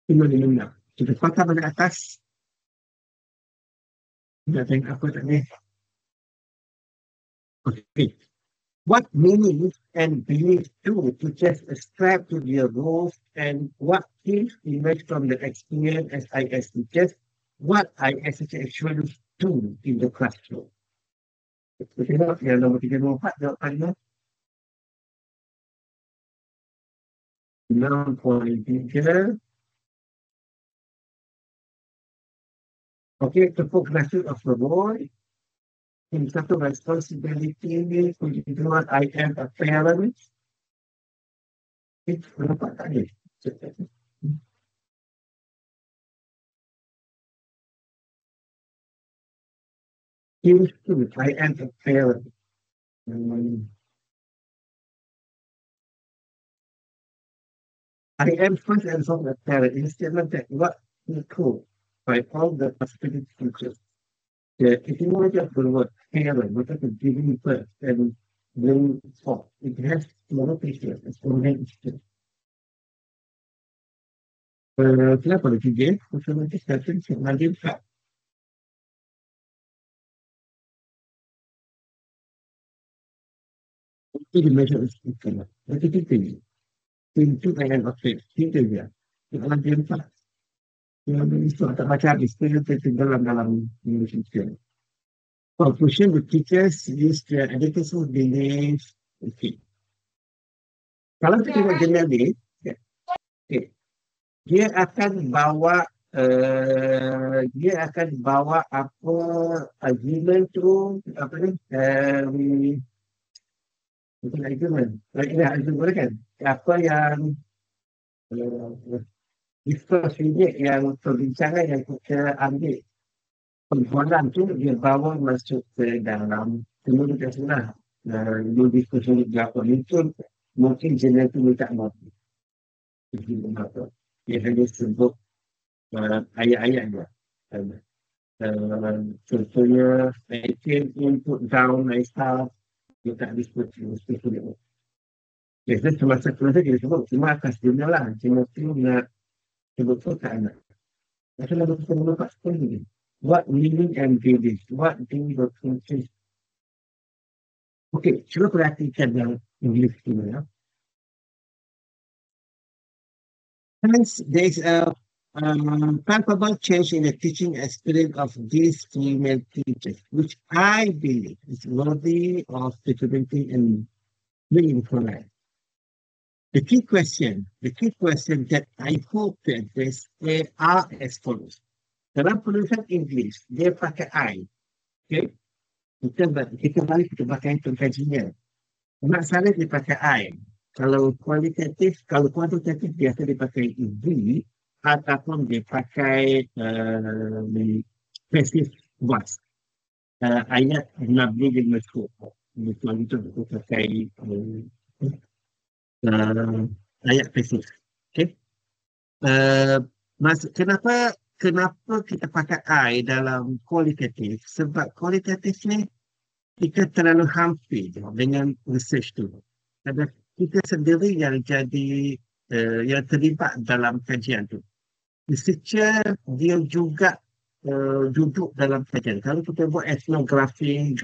56. Kita patah pada atas. Nak tengok apa tak ni. Okay. What meaning and belief do teachers ascribe to their roles, and what things emerge from the experience as IS teachers? What IS actually do in the classroom? Kita tengok yang nombor 3 dan 4 jawapannya. 6.3. Okay, the progressive of the boy. In terms of responsibility, what I am a parent. It's berapa tadi? I am a parent. I am first and foremost a parent. In a statement that what we could by all the possibility features. The etymology of the word parent, what is giving birth and bring forth, it has more features, it's more interesting. Kenapa ada 3? Automatic starting lagi 4. Itu dimension istiqamah. Berarti kita ni. Pintu dengan objek. Kita dia. Yang lagi 4. Yang itu tak baca habis. Kita tertinggal dalam Indonesia. Conclusion, the teachers use their educational beliefs. Okay. Kalau kita tengok jurnal ni, okay, dia akan bawa apa argument tu, apa ni, bukan argument, argument kan, apa yang discourse yang perbincangan yang kita ambil perbualan tu dia bawa masuk ke dalam semua kita senang. Dia diskusi berapa muncul, mungkin jenis tu tak mampu. Dia hanya sebut ayat-ayat dia. Contohnya, I can put down myself, dia tak diskusi dia. Jadi semasa dia sebut, cuma atas dunia lah. Cuma tu nak sebut tu tak nak. Macam mana kita melupas pun ni. What meaning and belief? What do you think? Okay, cuba perhatikan yang English ini ya. Hence, there is a palpable change in the teaching experience of these female teachers, which I believe is worthy of documenting and bringing for life. The key question that I hope to address are as follows. Dalam penulisan English, dia pakai I. Okay? Kita balik kita pakai pengkajian. Masalah dia pakai I. Kalau kuantitatif biasa dia pakai V ataupun dia pakai passive voice. Ayat Nabi bin Mas'ud. Betul itu kita pakai ayat passive. Okay? Kenapa kita pakai I dalam kualitatif? Sebab kualitatif ni kita terlalu hampir dengan research tu. Ada kita sendiri yang jadi yang terlibat dalam kajian tu. Researcher dia juga duduk dalam kajian. Kalau kita buat etnografi,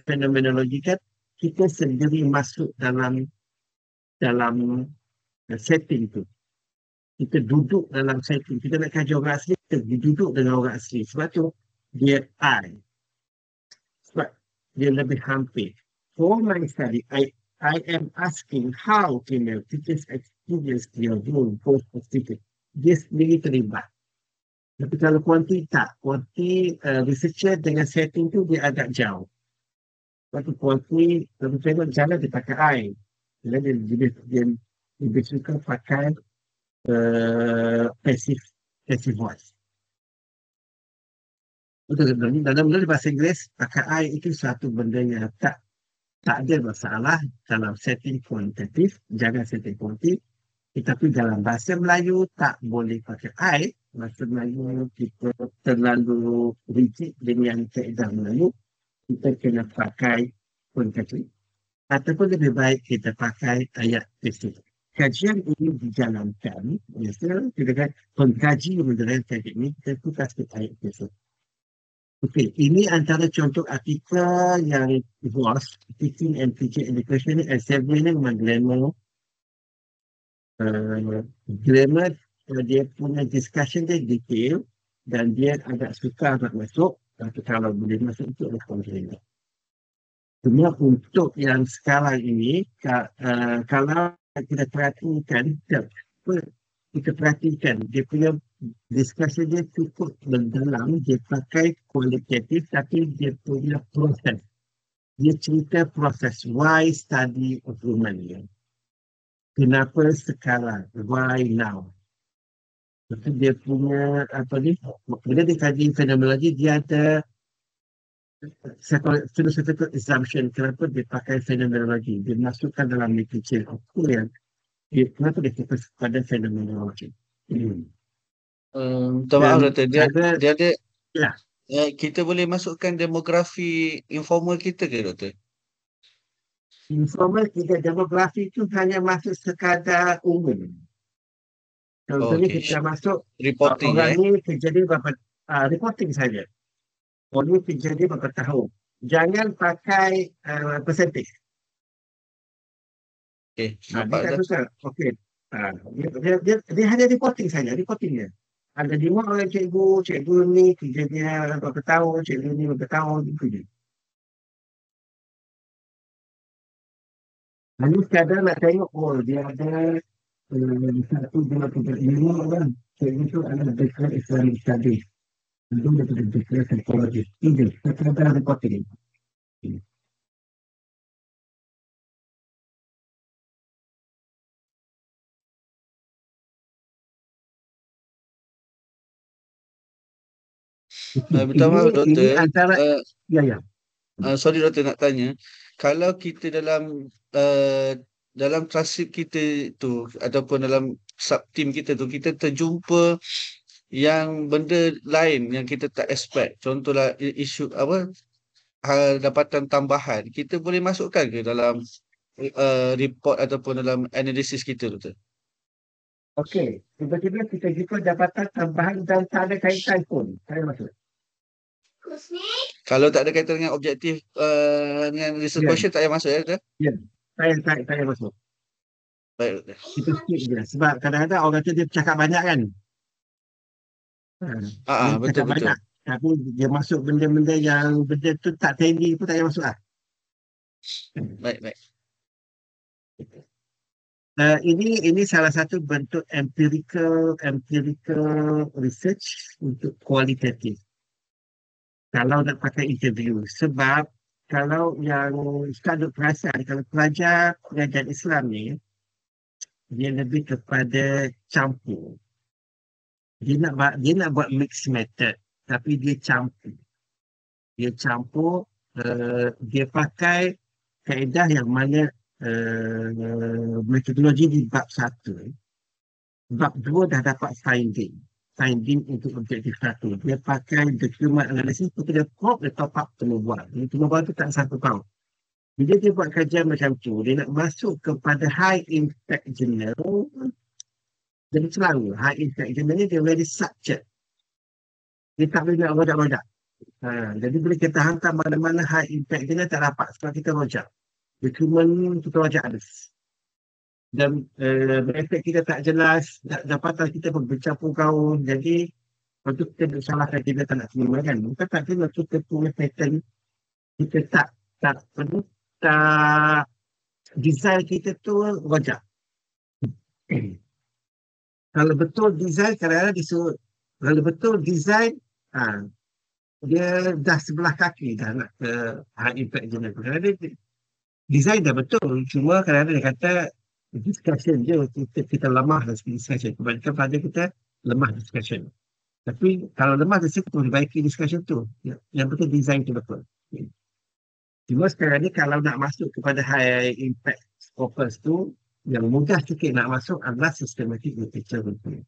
fenomenologi kan, kita sendiri masuk dalam setting tu. Kita duduk dalam setting. Kita nak kaji orang asli, kita duduk dengan orang asli. Sebab tu, dia I. Sebab dia lebih hampir. For my study, I am asking how female teachers experience their role post-positive. Dia sendiri terlibat. Tapi kalau kuanti tak. Kuanti researcher dengan setting tu dia agak jauh. Sebab tu kuanti, kalau tengok jalan dia pakai I. Dia lebih suka pakai passive voice. Dalam bahasa Inggeris, pakai I itu satu benda yang tak ada masalah dalam setting kuantitatif, jangan setting kuanti. Tetapi dalam bahasa Melayu tak boleh pakai I. Bahasa Melayu kita terlalu rigid dengan kaedah Melayu. Kita kena pakai kuantitatif. Ataupun lebih baik kita pakai ayat passive. kajian ini dijalankan, biasanya dengan pengkaji menjalankan ini, tentu kasih ayat tersebut. Okey, ini antara contoh artikel yang was Teaching and Teaching Education ni Elsevier ni memang grammar grammar dia punya discussion dia detail dan dia agak sukar nak masuk, tapi kalau boleh masuk itu adalah konten. Cuma untuk yang sekarang ini kalau kita perhatikan kita perhatikan dia punya discussion dia cukup mendalam, dia pakai kualitatif tapi dia punya proses. Dia cerita proses why study of Romania. Kenapa sekarang? Why now? Lepas dia punya apa ni? Bila dia kaji fenomenologi dia ada philosophical assumption. Kenapa dia pakai fenomenologi? Dia masukkan dalam literature. Kenapa dia fokus pada fenomenologi? Minta maaf Doktor, dia ada Ya. kita boleh masukkan demografi informal kita ke Doktor? Informal tidak demografi itu hanya masuk sekadar umum. Contohnya kita masuk reporting orang ni kejadian berapa reporting saja. Orang ni kejadian berapa tahun. Jangan pakai percentage. Okey, Dia nampak tak dah. suka. Okey. Dia hanya reporting saja, reportingnya. Ada 5 orang cikgu ni kejadian berapa tahun, cikgu ni berapa tahun, itu je. Lalu sekadar nak tengok, dia ada 1, 2, 3, 5 orang. Cikgu tu adalah background Islamic Studies. Lalu dia ada background psychology. Itu, sekadar reporting. Minta maaf Doktor. Ini antara ya. Sorry Doktor nak tanya. Kalau kita dalam transkrip kita tu ataupun dalam sub team kita tu kita terjumpa yang benda lain yang kita tak expect. Contohlah isu dapatan tambahan. Kita boleh masukkan ke dalam report ataupun dalam analisis kita Doktor? Okey, tiba-tiba kita jumpa dapatan tambahan dan tak ada kaitan pun. Saya masuk. Kalau tak ada kaitan dengan objektif dengan research question tak payah masuk ya Doktor? Ya, saya masuk. Baik Doktor. Kita skip je. Sebab kadang-kadang orang tu dia bercakap banyak kan. Dia Betul. banyak. Tapi dia masuk benda-benda yang benda tu tak tinggi pun tak payah masuk lah. Baik. Ini salah satu bentuk empirical research untuk kualitatif. Kalau nak pakai interview. Sebab kalau yang Ustaz duk perasan, kalau pelajar pengajian Islam ni, dia lebih kepada campur. Dia nak buat mixed method, tapi dia campur. Dia pakai kaedah yang mana metodologi di bab 1. Bab 2 dah dapat finding untuk objektif 1. Dia pakai document analysis, dia prop, dia top up temu buat. Temu buat tu tak satu tahun. Bila dia buat kajian macam tu, dia nak masuk kepada high impact journal. Jadi selalu high impact journal ni dia very subject. Dia tak boleh nak rojak-rojak. Jadi bila kita hantar mana-mana high impact journal tak dapat sebab kita rojak. Dokumen kita rojak habis. Dan benefit kita tak jelas, dapatan kita pun bercampur kaum. Jadi waktu kita salahkan kita tak nak terima kan. Bukan tak terima, kita punya pattern kita tak design kita tu rojak. Kalau betul design, kadang-kadang disuruh, kalau betul design, dia dah sebelah kaki dah nak ke high impact journal. Kadang-kadang design dah betul, cuma kadang-kadang dia kata discussion je, kita lemah dalam discussion. Kebanyakan pada kita lemah discussion. Tapi kalau lemah discussion, kita perbaiki discussion tu. Yang betul design tu betul. Cuma sekarang ni kalau nak masuk kepada high impact scopus tu, yang mudah sikit nak masuk adalah systematic literature review.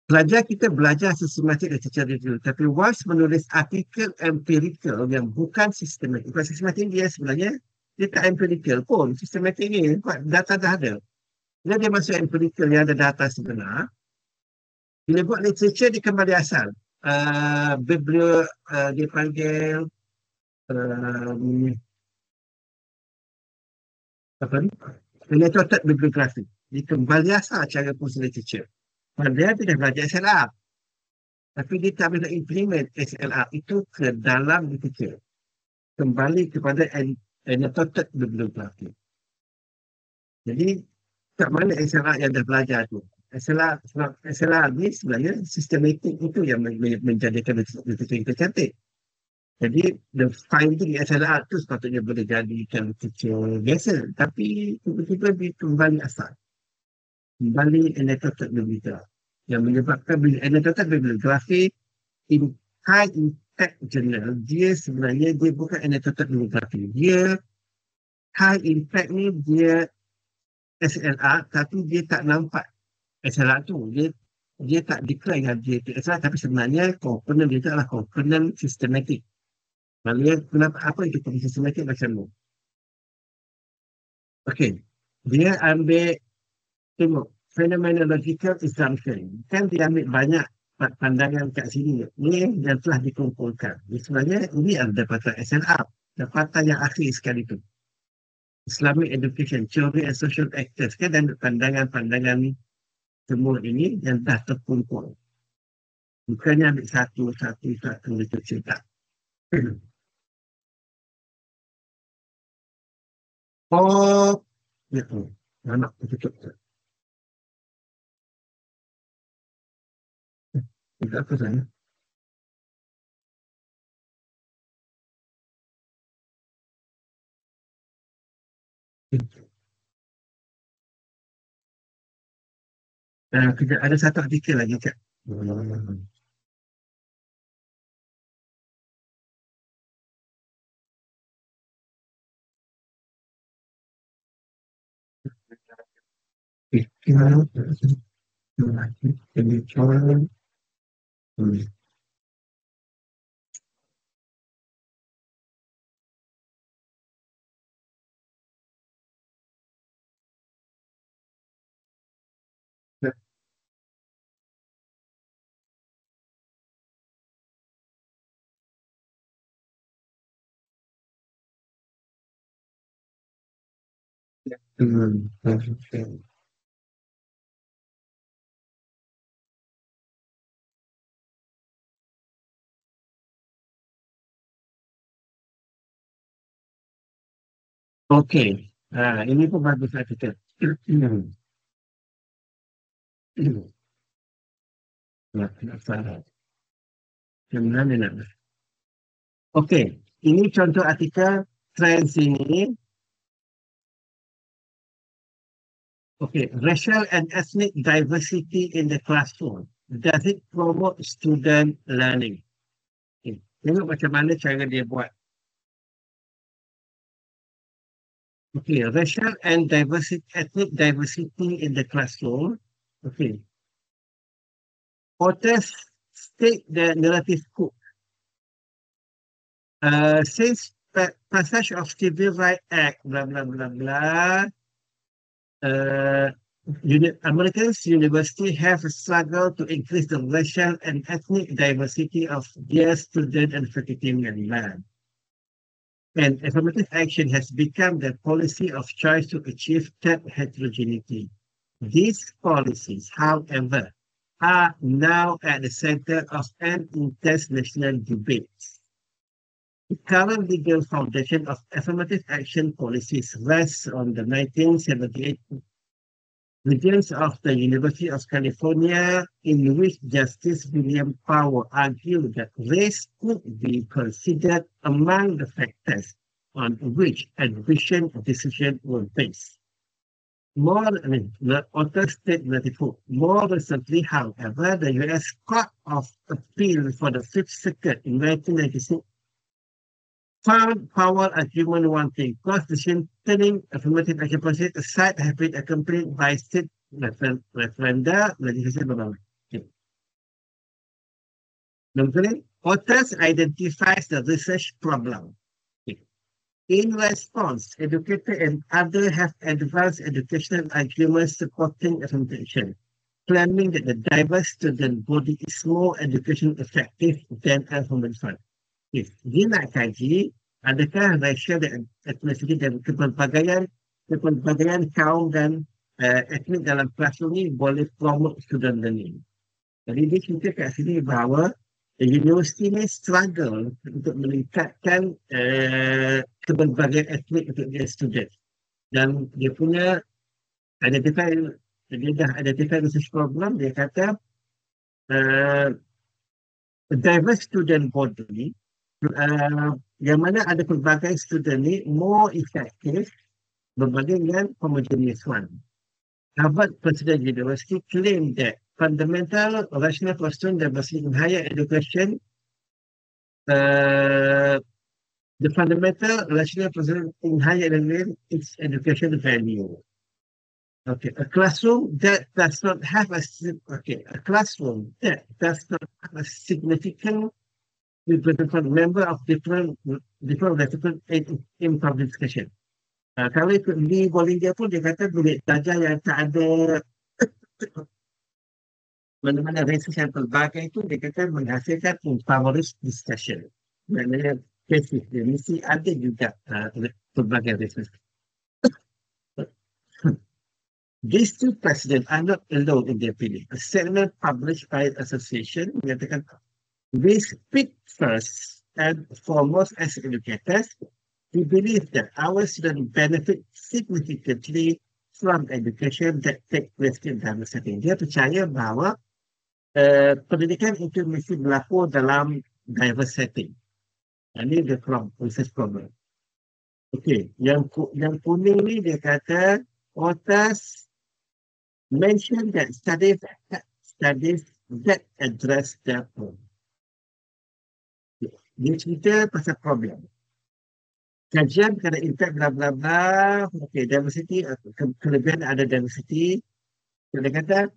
Pelajar kita belajar systematic literature review, tapi once menulis artikel empirical yang bukan systematic, bukan systematic dia sebenarnya dia tak empirical pun, systematic ni data dah ada. Bila dia masuk empirical yang ada data sebenar, bila buat literature dia kembali asal. Dia panggil apa ni? Related bibliografi. Dia kembali asal cara fungsi literature. Padahal dia dah belajar SLR. Tapi dia tak boleh implement SLR itu ke dalam literature. Kembali kepada annotated bibliografi. Jadi, kat mana SLR yang dah belajar tu? SLR ni sebenarnya sistematik itu yang menjadikan literature kita cantik. Jadi, the finding SLR tu sepatutnya boleh jadikan literature biasa. Tapi, tiba-tiba dia kembali asal. Kembali annotated bibliografi. Yang menyebabkan annotated bibliografi in high impact journal, dia sebenarnya dia bukan annotated bibliografi. Dia high impact ni dia SLR, tapi dia tak nampak SLR tu. Dia tak declare yang dia SLR, tapi sebenarnya komponen dia adalah komponen sistematik. Maksudnya, apa itu komponen sistematik macam tu? Okey, dia ambil, tengok, phenomenological assumption. Kan dia ambil banyak pandangan kat sini. Ni yang telah dikumpulkan. Sebenarnya, ini ada dapatan SLR. Dapatan yang akhir sekali tu. Islamic Education, Theory and Social Actors. Kan dan pandangan-pandangan semua ini yang dah terkumpul. Bukannya ambil satu itu cerita. Oh, ya tu. Anak tutup. Itu apa sana? Ada satu artikel lagi kat. Okey. Ini pun bagus artikel. Nak salah. Macam mana nak? Okey. Ini contoh artikel trends ini. Okay, racial and ethnic diversity in the classroom. Does it promote student learning? Okay. Tengok macam mana cara dia buat. Okay, racial and ethnic diversity in the classroom. Okay. Authors state the narrative quote. Since passage of Civil Rights Act, blah, blah, blah, blah, American universities have struggled to increase the racial and ethnic diversity of their student and faculty members. And affirmative action has become the policy of choice to achieve that heterogeneity. These policies, however, are now at the center of an intense national debate. The current legal foundation of affirmative action policies rests on the 1978 Regents of the University of California, in which Justice William Powell argued that race could be considered among the factors on which admission decisions were based. The author stated, more recently, however, the U.S. Court of Appeal for the Fifth Circuit in 1996 found Powell argument wanting, constitution turning affirmative action policy aside have been accompanied by state referenda legislation. Number three, authors identifies the research problem. In response, educators and others have advanced educational arguments supporting affirmation, claiming that the diverse student body is more education effective than a homogeneous. If dia nak kaji, adakah racial dan ethnicity dan kepelbagaian kaum dan etnik dalam kelas ini boleh promote student learning. Jadi dia cerita kat sini bahawa universiti ni struggle untuk meningkatkan kepelbagaian etnik untuk dia student. Dan dia punya dia dah identify research problem, dia kata diverse student body yang mana ada pelbagai student ni more effective berbanding dengan homogeneous one. Harvard President University claimed that fundamental rational for student diversity in higher education, the fundamental rational for student in higher education is education value. Okay, a classroom that does not have a significant member of different in public discussion. Kalau ikut Lee Bollinger pun dia kata bilik belajar yang tak ada mana-mana research yang pelbagai itu dia kata menghasilkan impoverished discussion. Maknanya tesis dia mesti ada juga pelbagai research. These two presidents are not alone in their opinion. A statement published by an association mengatakan we speak first and foremost as educators. We believe that our students benefit significantly from education that take place in diverse setting. Dia percaya bahawa pendidikan itu mesti berlaku dalam diverse setting. Ini the research problem. Okey, yang kuning ni dia kata authors mention that studies that address their problem. Dia cerita pasal problem. Kajian kena impact bla bla bla. Okay, diversity, kelebihan ada diversity. Dia kata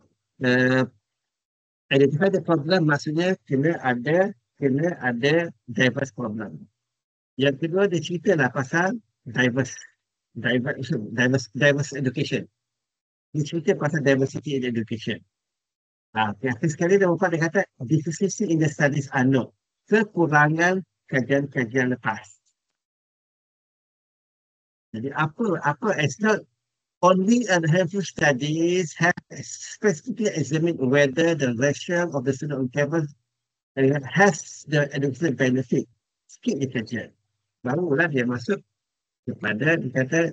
identify the problem maksudnya kena ada diverse problem. Yang kedua dia cerita lah pasal diverse education. Dia cerita pasal diversity in education. Akhir sekali dia kata deficiency in the studies are no. Kekurangan kajian-kajian lepas. Jadi apa it's not only a handful studies have specifically examined whether the ratio of the student on campus has the educational benefit. Sikit dia kajian. Barulah dia masuk kepada dia kata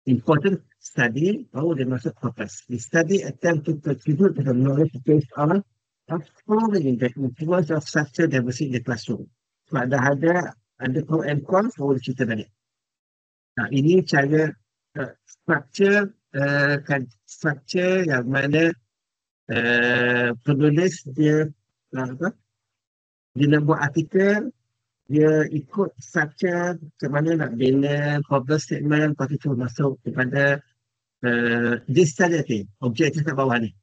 important study, baru dia masuk purpose. The study attempt to contribute to the knowledge based on exploring the influence of structure diversity in the classroom. Sebab ada pro and cons, baru dia cerita tadi. Ini cara structure yang mana penulis dia nak buat artikel, dia ikut structure macam mana nak bina problem statement, lepas itu masuk kepada this study objektif kat bawah ni.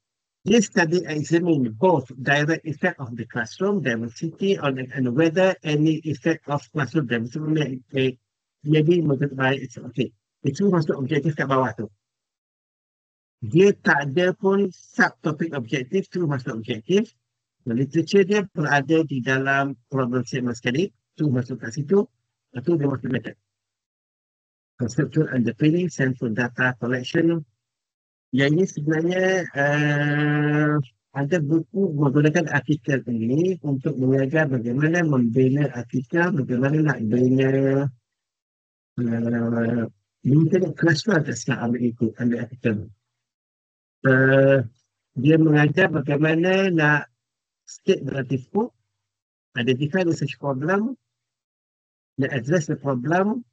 This study examine both direct effect of the classroom diversity and whether any effect of classroom diversity jadi mengenai itu masuk objektif kat bawah tu. Dia tak ada pun subtopik objektif tu masuk objektif. Literature dia berada di dalam problem statement sekali. Tu masuk kat situ. Itu dia masuk method. Conceptual underpinning, central data collection. Yang ini sebenarnya ada buku menggunakan artikel ini untuk mengajar bagaimana membina artikel, bagaimana nak bina mungkin kelas-kelas tak sekarang ambil artikel. Dia mengajar bagaimana nak state relative book, identify research problem, nak address the problem,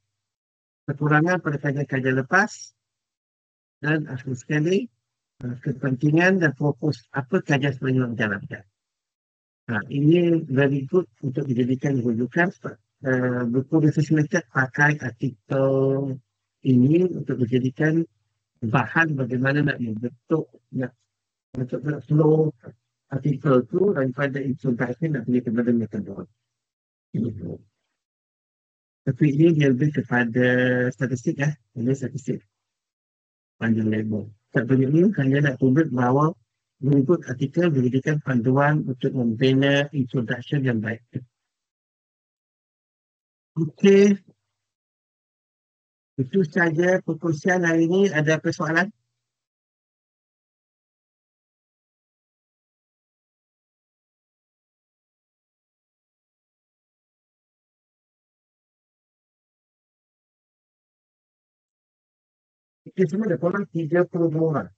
kekurangan pada kajian-kajian lepas, dan akhir sekali kepentingan dan fokus apa kajian sebenarnya yang dijalankan. Ini very good untuk dijadikan rujukan. Buku research method pakai artikel ini untuk dijadikan bahan bagaimana nak membentuk flow artikel tu daripada introduction nak pergi kepada metode. Tapi ini dia lebih kepada statistik ini statistik panjang lebar. Tak boleh ini hanya nak tunjuk bahawa mengikut artikel memberikan panduan untuk membina introduction yang baik. Okey, itu saja perkongsian hari ini. Ada persoalan? Kita semua ada korang 32 orang.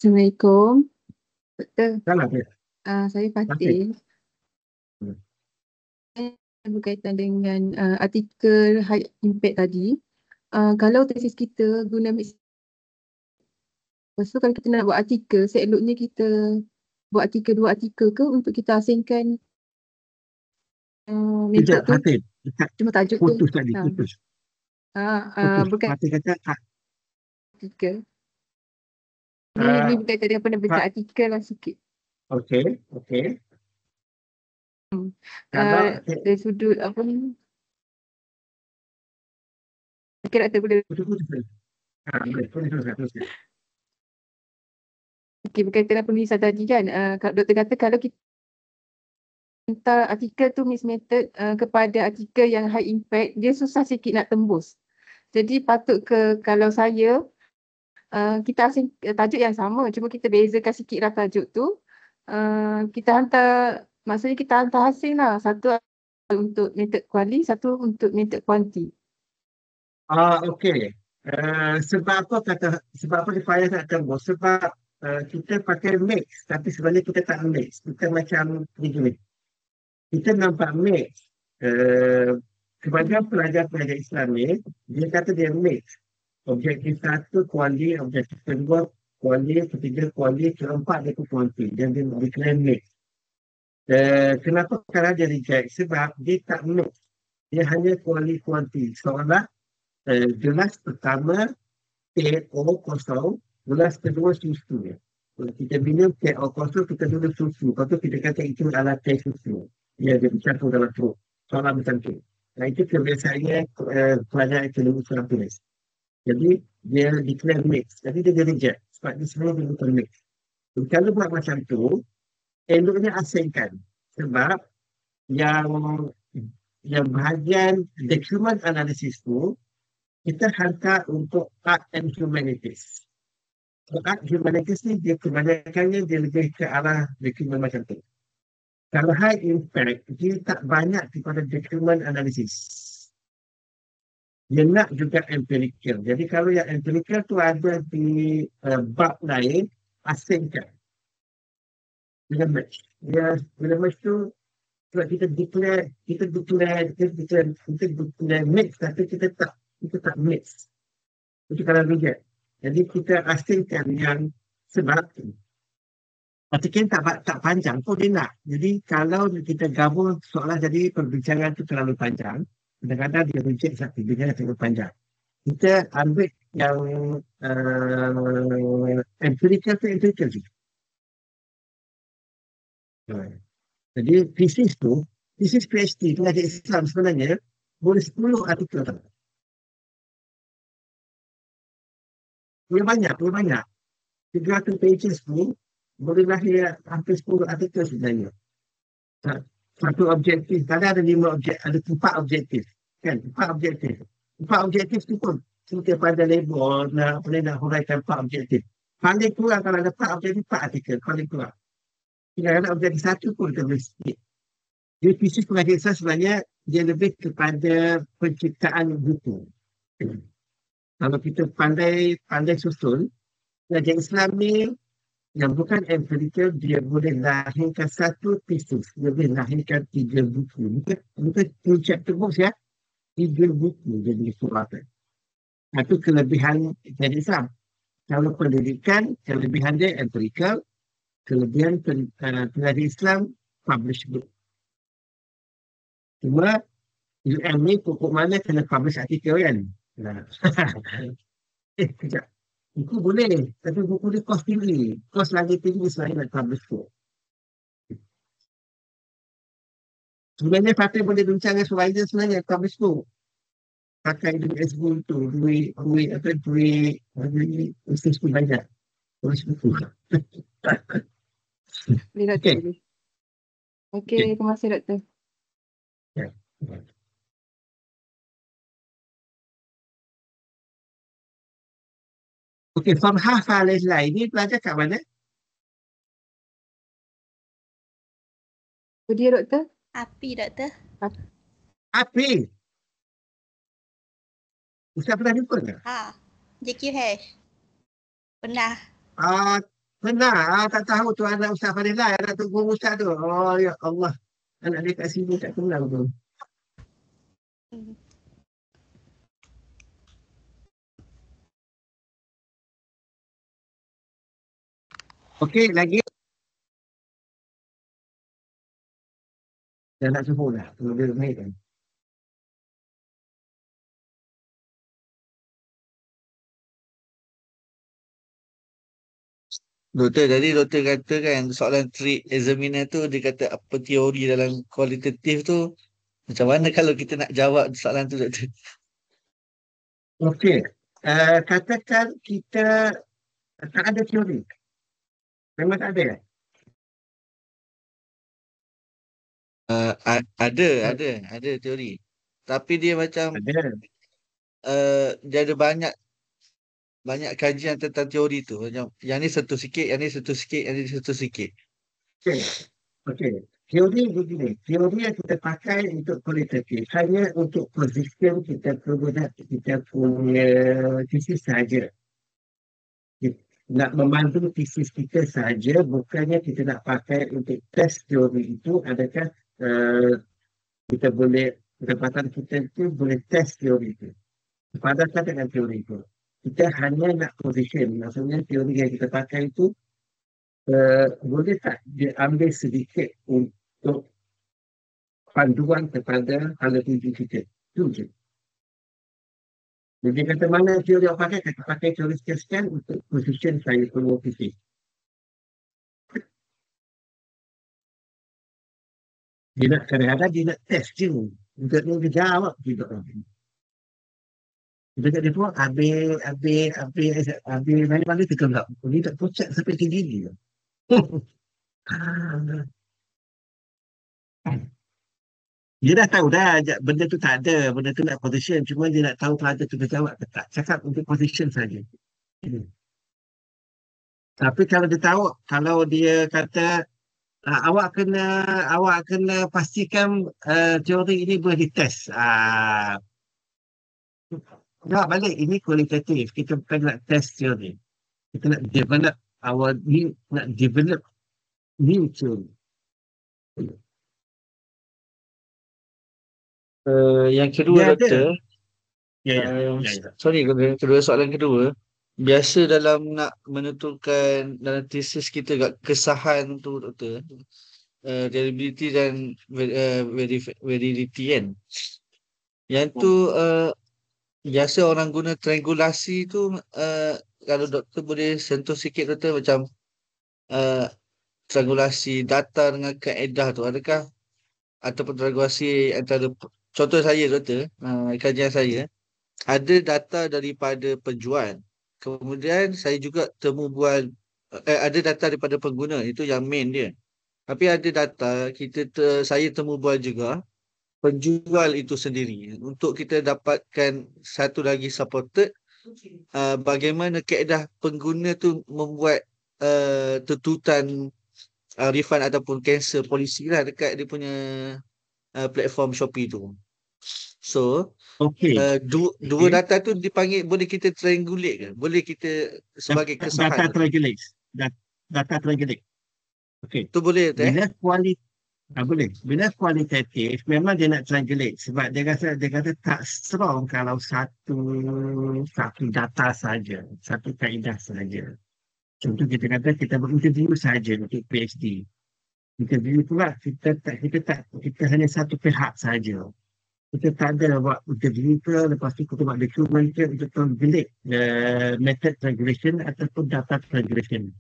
Assalamualaikum. Doktor, Salah ke? saya Fatih. Berkaitan dengan artikel high impact tadi. Kalau tesis kita guna mix, lepas tu kalau kita nak buat artikel, seeloknya kita buat artikel 2 artikel ke untuk kita asingkan method Sekejap, tu, Fatih. Dekat cuma tajuk tu. putus tadi, putus. Putus. Bukan Fatih kata, artikel. Ni berkaitan dengan penerbitan artikel lah sikit. okey, okey. Kalau, Dari sudut apa ni? Kira tak boleh. putus. Boleh, teruskan. Okay, berkaitan dengan penulisan tadi kan. Doktor kata kalau kita hantar artikel tu mix method kepada artikel yang high impact, dia susah sikit nak tembus. Jadi patut kalau saya, kita asing tajuk yang sama, cuma kita bezakan sikit lah tajuk tu. Kita hantar, maksudnya kita hantar hasil lah. Satu untuk method kuali, satu untuk method kuanti. Okey. Sebab apa dia tak tembus? Sebab kita pakai mix, tapi sebenarnya kita tak mix. Kita macam begini. Kita nampak mix. Kebanyakan pelajar-pelajar Islam ni, dia kata dia mix. Objektif satu kuali, objektif kedua kuali, ketiga kuali, keempat dia tu kuanti. Dan dia declare mix. Kenapa sekarang dia reject? Sebab dia tak mix. Dia hanya kuali kuanti. Seolah gelas pertama KO kosong, gelas kedua susu. Kalau kita minum KO kosong, kita minum susu. Lepas tu kita kata itu adalah teh susu. Dia bercampur dalam perut. Soalan macam tu. Nah, itu kebiasaannya pelajar ekonomi Islam tulis. Jadi dia declare mix. Jadi dia reject. Sebab dia sebenarnya dia bukan mix. Jadi, kalau buat macam tu, eloknya asingkan. Sebab yang bahagian document analisis tu, kita hantar untuk art and humanities. Art humanities ni dia kebanyakannya dia lebih ke arah dokumen macam tu. Kalau high impact, dia tak banyak kepada dokumen analisis. Dia nak juga empirical. Jadi kalau yang empirical tu ada di bab lain, asingkan. Bila match. Bila match tu, sebab kita declare mix, tapi kita tak mix. Itu kalau reject. Jadi kita asingkan yang sebab artikel tak panjang pun dia nak. Jadi kalau kita gabung seolah jadi perbincangan itu terlalu panjang, kadang-kadang dia reject satu dia terlalu panjang. Kita ambil yang empirical tu. Jadi thesis PhD pengajar Islam sebenarnya boleh 10 artikel. Boleh banyak. 300 pages pun boleh lahir hampir 10 artikel sebenarnya. Satu objektif, kadang ada 5 objektif, ada 4 objektif. Kan, 4 objektif. 4 objektif tu pun kita pada label boleh nak huraikan 4 objektif. Paling kurang kalau ada 4 objektif, 4 artikel. Paling kurang. Kadang-kadang objektif satu pun kita boleh sikit. Jadi thesis pengajar Islam sebenarnya dia lebih kepada penciptaan buku. Kalau kita pandai susun, pengajar Islam ni yang bukan empirical, dia boleh lahirkan satu thesis. Dia boleh lahirkan 3 buku. Bukan 2 chapter books 3 buku dia boleh keluarkan. Itu kelebihan pengajar Islam. Kalau pendidikan, kelebihan dia empirical, kelebihan pengajar Islam publish book. Cuma UM ni pokok mana kena publish artikel kan? Kejap. Buku boleh, tapi buku dia kos tinggi. Kos lagi tinggi selain nak publish book. Sebenarnya Fatih boleh bincang dengan supervisor sebenarnya publish book. Pakai duit SBU tu, duit usaha supervisor. Tulis buku. Boleh Doktor, Okey. boleh. Okey, terima kasih Doktor. Ya. Okey, from hafal lain ni pelajar kat mana? Tu dia Doktor. Api Doktor. Api. Ustaz pernah jumpa ke? JQH. Pernah. Pernah. Tak tahu tu anak Ustaz Fadillah, anak tu guru Ustaz tu. Oh, ya Allah. Anak dia kat sini tak kenal tu. Okey, lagi. Dah nak subuh dah. Tunggu dia naik kan. Doktor, tadi doktor kata kan soalan trik examiner tu dia kata apa teori dalam kualitatif tu. Macam mana kalau kita nak jawab soalan tu doktor? Okey. Katakan kita tak ada teori. Memang tak ada kan? Ada teori. Tapi dia macam Ada. dia ada banyak kajian tentang teori tu. Macam yang ni satu sikit, yang ni satu sikit, yang ni satu sikit. Okey. Okey. Teori begini. Teori yang kita pakai untuk kualitatif hanya untuk position kita punya thesis saja. Nak memandu thesis kita saja, bukannya kita nak pakai untuk test teori itu. Adakah kita boleh, kedapatan kita itu boleh test teori itu. Sepadan dengan teori itu. Kita hanya nak position. Maksudnya teori yang kita pakai itu boleh tak diambil sedikit untuk panduan kepada hala tuju kita. Itu je. Jadi kata mana teori yang pakai, kita pakai teori sekian untuk position saya perlu fisik. Dia nak kadang-kadang dia nak test je. Untuk dia jawab juga. Dia kata dia pun habis mana-mana tergelap. Dia tak kocak sampai ke gigi. Dia dah tahu dah benda tu tak ada, benda tu nak position, cuma dia nak tahu pelajar tu berjawab ke tak. Cakap untuk position saja. Tapi kalau dia tahu, kalau dia kata awak kena pastikan teori ini boleh dites. Jawab balik, ini kualitatif. Kita bukan nak test teori. Kita nak develop new theory. Yang kedua Dia ada. doktor, Ya. sorry, kedua soalan kedua. Biasa dalam nak menentukan dalam tesis kita kat kesahan tu doktor, reliability dan validity kan. Yang tu biasa orang guna triangulasi tu, kalau doktor boleh sentuh sikit doktor, macam triangulasi data dengan kaedah tu, adakah ataupun triangulasi antara, contoh saya doktor, kajian saya ada data daripada penjual, kemudian saya juga temu bual, ada data daripada pengguna, itu yang main dia. Tapi ada data saya temu bual juga penjual itu sendiri. Untuk kita dapatkan satu lagi supported, bagaimana kaedah pengguna tu membuat tuntutan refund ataupun cancel polisi lah dekat dia punya platform Shopee tu. So Okey. dua data tu dipanggil, boleh kita triangulate ke? Boleh kita sebagai kesahan? Data triangulate. Data triangulate. Okey. Tu boleh tak? Bila boleh. Bila kualitatif, memang dia nak triangulate. Sebab dia kata tak strong kalau satu data saja, satu kaedah saja. Contoh kita kata kita berinterview saja untuk PhD. Interview pula kita hanya satu pihak saja. Kita tak ada buat digital, lepas tu kita buat documentation untuk bilik method triangulation ataupun data triangulation.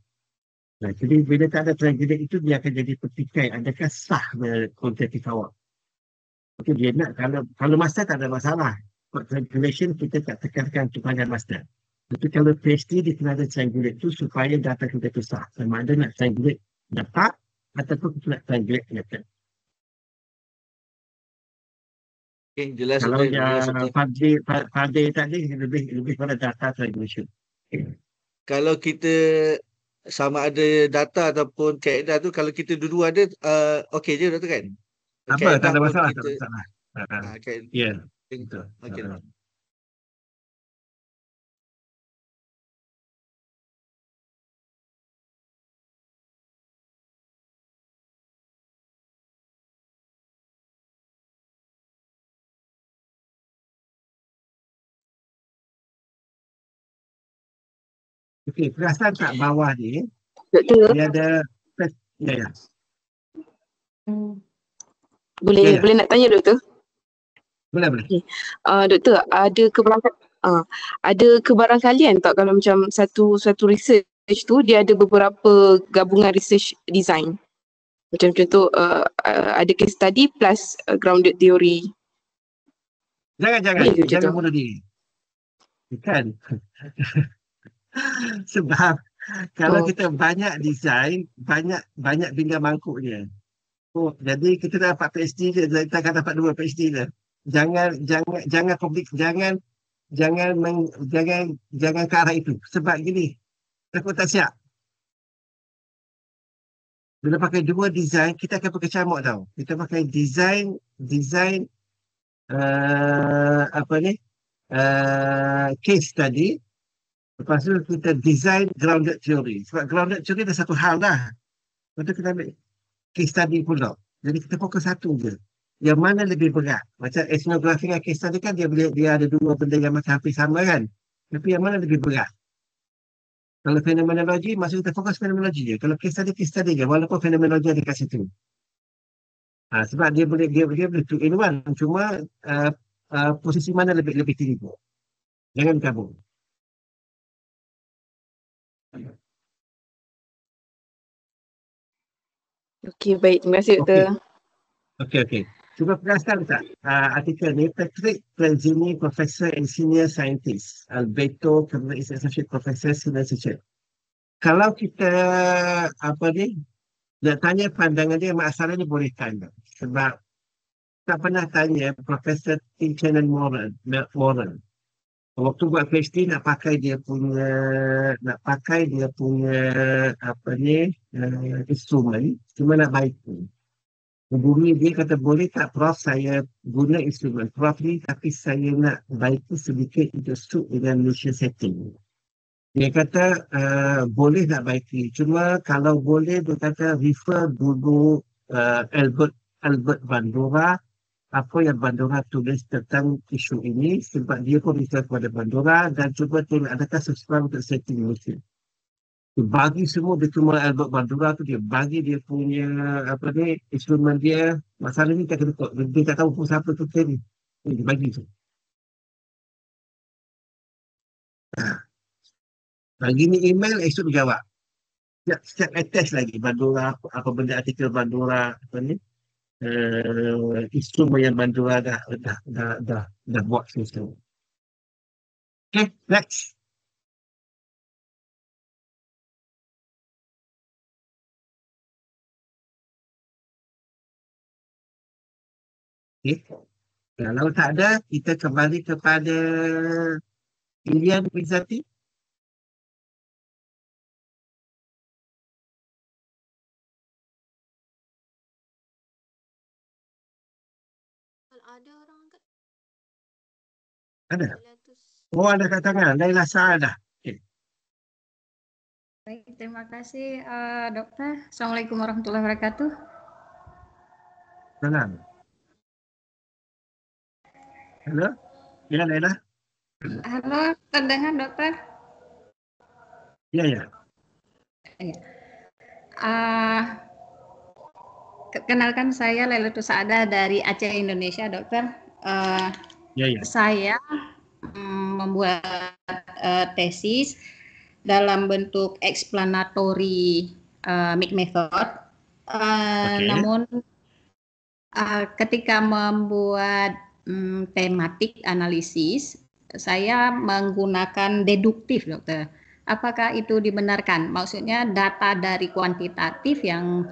Nah, jadi bila tak ada triangulate itu, dia akan jadi petikai. Adakah sah kuantitatif awak? Okey, dia nak, kalau master tak ada masalah. Buat triangulation, kita tak tekankan kepada master. Tapi kalau PhD, dia kena ada triangulate tu supaya data kita tu sah. Sama ada nak triangulate data ataupun kita nak triangulate method. Okay, jelas Kalau Doktor. Jelas, Doktor. Fadil tadi lebih pada data triangulation. Kalau kita sama ada data ataupun kaedah tu, kalau kita dua-dua ada, okey je Doktor kan? Apa? Tak ada pun masalah. kita, Tak ada masalah. kaedah. Ya, betul. Okey. Okey, perasan tak bawah ni, Doktor, dia ada... Ya. boleh Ya. boleh nak tanya doktor? Boleh. Doktor, ada kebarangkalian tak kalau macam satu research tu dia ada beberapa gabungan research design? Macam contoh ada case study plus grounded theory. Boleh ke macam Jangan tu? bunuh diri. Bukan. Sebab kalau kita banyak design, banyak pinggan mangkuk dia. Jadi kita dapat PhD je, kita akan dapat 2 PhD je. Jangan ke arah itu. Sebab gini, takut tak siap. Bila pakai 2 design, kita akan pakai camuk tau. Kita pakai design case study. Lepas tu kita design grounded theory. Sebab grounded theory dah satu hal dah. Lepas tu kita ambil case study pula. Jadi kita fokus satu je. Yang mana lebih berat. Macam ethnography dengan case study kan dia ada 2 benda yang macam hampir sama kan. Tapi yang mana lebih berat? Kalau fenomenologi, maksud kita fokus fenomenologi je. Kalau case study je. Walaupun fenomenologi ada kat situ. Sebab dia boleh two in one. Cuma posisi mana lebih tinggi. Jangan kabur. Okey, baik. Terima kasih doktor. Okey. Cuba perasan tak artikel ni, Patrick Planzini, Professor and Senior Scientist, Alberto Cabrera is Associate Professor, Senior Researcher. Kalau kita nak tanya pandangan dia, masalahnya boleh tanya. Sebab tak pernah tanya Professor Tim Shannon Moran. Waktu buat PhD nak pakai dia punya instrumen, cuma nak baik pun. Hubungi dia kata, boleh tak Prof saya guna instrumen Prof ni tapi saya nak baiki sedikit untuk suit dengan Malaysia setting. Dia kata boleh nak baiki. Cuma kalau boleh dia kata refer dulu Albert Bandura, apa yang Bandura tulis tentang isu ini sebab dia pun refer kepada Bandura dan cuba tengok adakah sesuatu untuk setting Malaysia. Dia bagi semua dokumen Albert Bandura tu, dia bagi dia punya instrumen dia. Masalah ni tak kena dia tak tahu pun siapa tu ni. Dia bagi tu. Bagi ni email, esok dia jawab. Setiap attach lagi Bandura, apa benda artikel Bandura instrumen yang Bandura dah buat semua. Okay, next. Okay. Kalau tak ada, kita kembali kepada Ilian Pizati. Ada orang angkat. Ada? Oh, ada kat tangan. Laila Saadah. Okay. Baik, terima kasih dokter. Assalamualaikum warahmatullahi wabarakatuh. Salam. Halo? Ya, Laila? Halo, terdengar dokter? Ya. Kenalkan saya Lailatul Saadah dari Aceh, Indonesia, dokter. Ya, ya. Saya membuat tesis dalam bentuk explanatory method. Namun ketika membuat tematik analisis, saya menggunakan deduktif, dokter. Apakah itu dibenarkan? Maksudnya data dari kuantitatif yang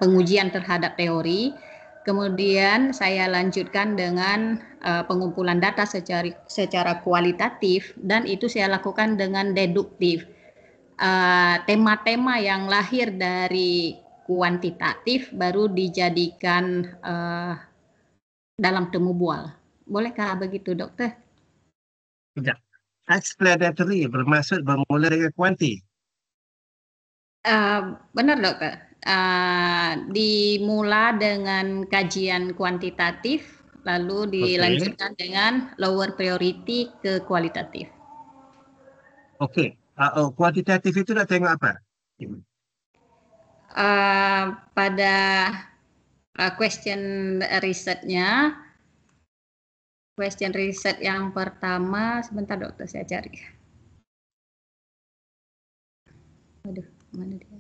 pengujian terhadap teori, kemudian saya lanjutkan dengan pengumpulan data secara kualitatif, dan itu saya lakukan dengan deduktif. Tema-tema yang lahir dari kuantitatif baru dijadikan dalam temu bual. Bolehkah begitu, dokter? Tidak. Explanatory bermaksud bermula dengan kuanti. Benar, dokter. Dimula dengan kajian kuantitatif, lalu dilanjutkan dengan lower priority ke kualitatif. Okey. Kuantitatif itu nak tengok apa? Pada question risetnya, question riset yang pertama, sebentar dokter saya cari. Aduh, mana dia?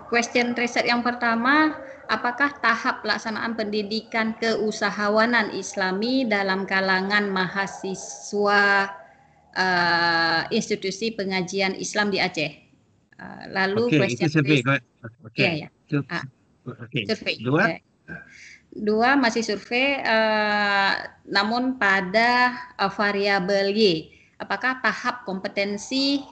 Question riset yang pertama, apakah tahap pelaksanaan pendidikan keusahawanan Islami dalam kalangan mahasiswa institusi pengajian Islam di Aceh? Lalu Okey, itu survei. Okey. Ya. Okey. Survei. Dua masih survei, namun pada variabel Y. Apakah tahap kompetensi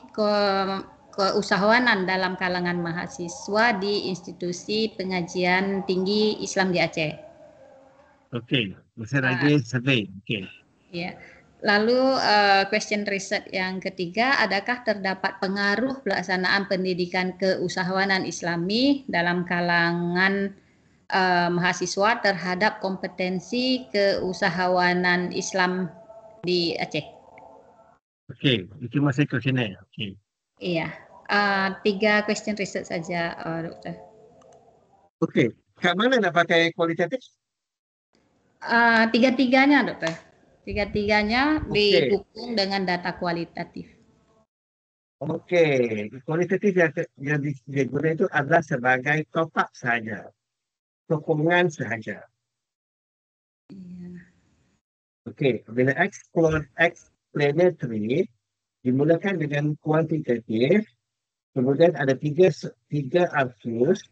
keusahawanan dalam kalangan mahasiswa di institusi pengajian tinggi Islam di Aceh? Okey, masih lagi survei. Okey. Ya. Lalu question riset yang ketiga, adakah terdapat pengaruh pelaksanaan pendidikan keusahawanan Islami dalam kalangan mahasiswa terhadap kompetensi keusahawanan Islam di Aceh? Okey, itu masih kuesioner. Okey. Iya, 3 question riset saja, dokter. Okey, kat mana nak pakai kualitatif? Tiga-tiganya, dokter. Tiga-tiganya didukung dengan data kualitatif. Okey, kualitatif yang diguna itu adalah sebagai top up sahaja. Sokongan sahaja. Okey, bila explanatory dimulakan dengan kuantitatif, kemudian ada tiga artius.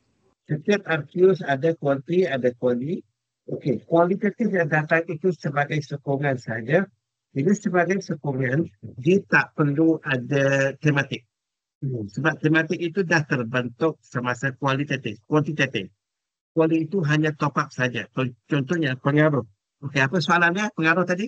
Setiap artius ada kuanti, ada kuali. Okey, kualitatif yang datang itu sebagai sokongan saja. Jadi sebagai sokongan, dia tak perlu ada tematik. Sebab tematik itu dah terbentuk semasa kuantitatif. Kuali itu hanya top up saja. Contohnya pengaruh. Okey, apa soalannya? Pengaruh tadi?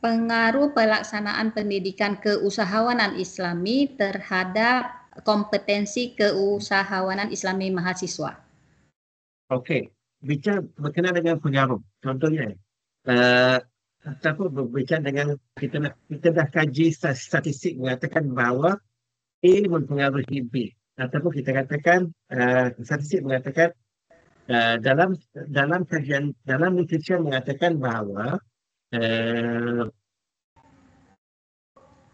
Pengaruh pelaksanaan pendidikan keusahawanan Islami terhadap kompetensi keusahawanan Islami mahasiswa. Okey, bicara berkenaan dengan pengaruh. Contohnya, ataupun berbicara dengan kita dah kaji statistik mengatakan bahawa A mempengaruhi B. Ataupun kita katakan statistik mengatakan dalam kajian dalam literatur mengatakan bahawa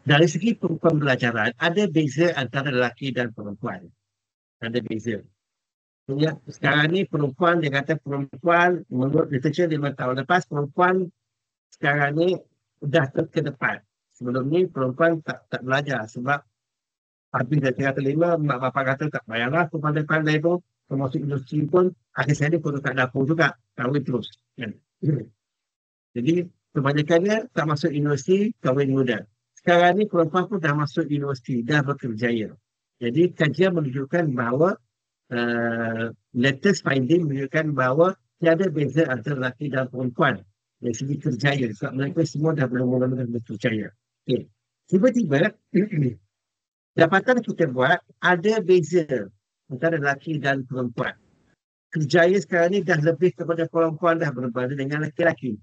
dari segi pembelajaran ada beza antara lelaki dan perempuan. Ada beza. Sekarang ni perempuan, dia kata perempuan menurut literatur 5 tahun lepas, perempuan sekarang ni dah ke depan. Sebelum ni perempuan tak belajar sebab habis dari tingkatan 5, mak bapak kata tak payahlah tu pandai-pandai pun, termasuk industri pun, akhir sekali pun tak dapur juga, kahwin terus. Kan? Jadi kebanyakannya tak masuk universiti, kahwin muda. Sekarang ni perempuan pun dah masuk universiti, dah berkerjaya. Jadi kajian menunjukkan bahawa latest finding menunjukkan bahawa tiada beza antara lelaki dan perempuan dari segi kerjaya. Sebab mereka semua dah mula-mula berkerjaya. Okay. Tiba-tiba, dapatan kita buat ada beza antara lelaki dan perempuan. kerjaya sekarang ni dah lebih kepada perempuan dah berbanding dengan lelaki-lelaki.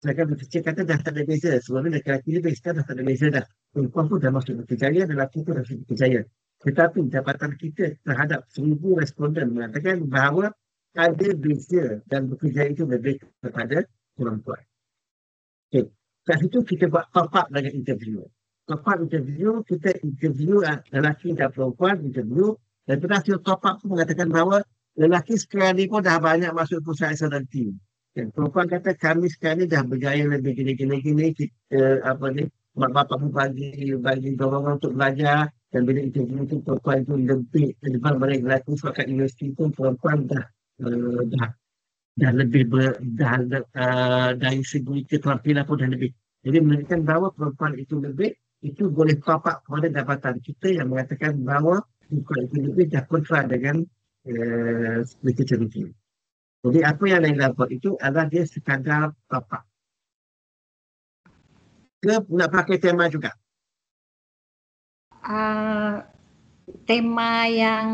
Sedangkan berkecil kata dah tak ada beza. Sebelum ni lelaki lebih, sekarang dah tak ada beza dah. Perempuan pun dah masuk berkejaya, lelaki pun dah masuk berkejaya. Tetapi dapatan kita terhadap 1,000 responden mengatakan bahawa ada beza dan bekerjaya itu lebih kepada perempuan. Okay. Kat situ kita buat top up dengan interview. Top up interview, kita interview lelaki dan perempuan, interview. Dan hasil top up tu mengatakan bahawa lelaki sekarang ni pun dah banyak masuk perusahaan SRT. Dan perempuan kata kami sekarang ni dah berjaya lebih gini. Kita, mak bapak pun bagi dorongan untuk belajar. Dan bila interview tu perempuan tu lebih daripada lelaki. Sebab kat universiti pun perempuan dah lebih dari segi keterampilan pun dah lebih. Jadi menunjukkan bahawa perempuan itu lebih, itu boleh top up kepada dapatan kita yang mengatakan bahawa perempuan itu lebih dah kontra dengan cerita. Jadi apa yang Laila buat itu adalah dia sekadar top up. Ke nak pakai tema juga? Tema yang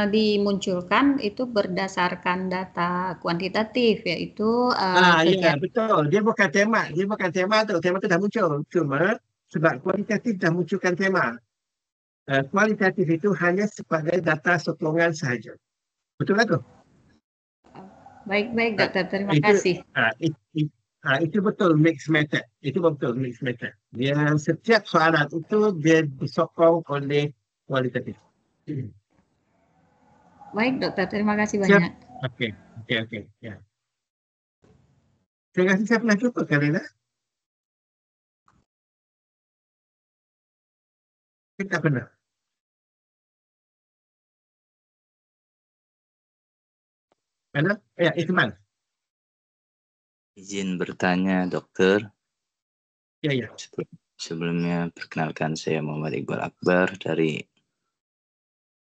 dimunculkan itu berdasarkan data kuantitatif, yaitu Ya betul. Dia bukan tema tu. Tema tu dah muncul. Cuma sebab kualitatif dah munculkan tema. Kualitatif itu hanya sebagai data sokongan sahaja. Betul tak tu? Baik, doktor. Terima kasih. Itu betul mixed method. Itu betul mixed method. Dia setiap soalan itu dia disokong oleh kualitatif. Baik, doktor. Terima kasih banyak. Okey. Ya. Saya rasa saya pernah jumpa kali lah. Kita tak pernah. Mana? Ya, Ismail. Izin bertanya, dokter. Ya. Sebelumnya, perkenalkan saya Muhammad Iqbal Akbar dari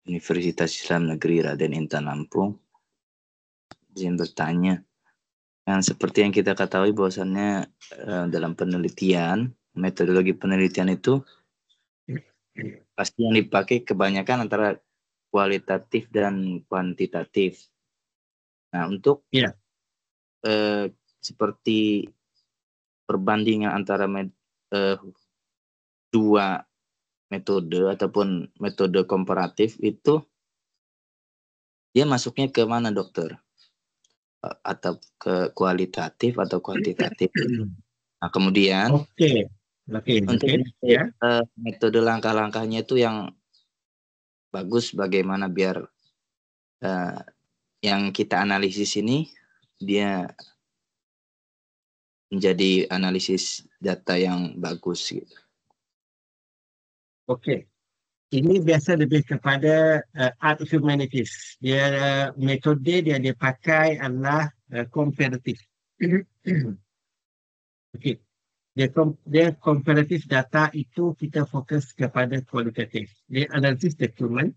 Universitas Islam Negeri Raden Intan Lampung. Izin bertanya, yang seperti yang kita ketahui bahwasannya dalam penelitian, metodologi penelitian itu pasti yang dipakai kebanyakan antara kualitatif dan kuantitatif. Nah, untuk seperti perbandingan antara dua metode ataupun metode komparatif itu dia masuknya ke mana, dokter? Atau ke kualitatif atau kuantitatif? Nah, kemudian untuk metode langkah-langkahnya itu yang bagus bagaimana biar yang kita analisis ini dia menjadi analisis data yang bagus gitu. Okey. Ini biasa lebih kepada art humanities. Dia metode dia pakai adalah komparatif. Okey. Dia komparatif data itu kita fokus kepada kualitatif. Dia analisis dokumen.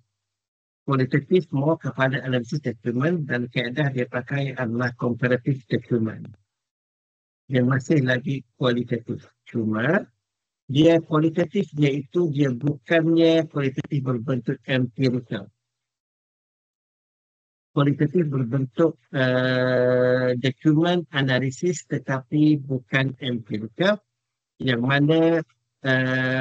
Kualitatif more kepada analisis dokumen dan kaedah dia pakai adalah komparatif dokumen. Dia masih lagi kualitatif. Cuma dia kualitatif iaitu dia bukannya kualitatif berbentuk empirical. Kualitatif berbentuk dokumen analisis tetapi bukan empirical, yang mana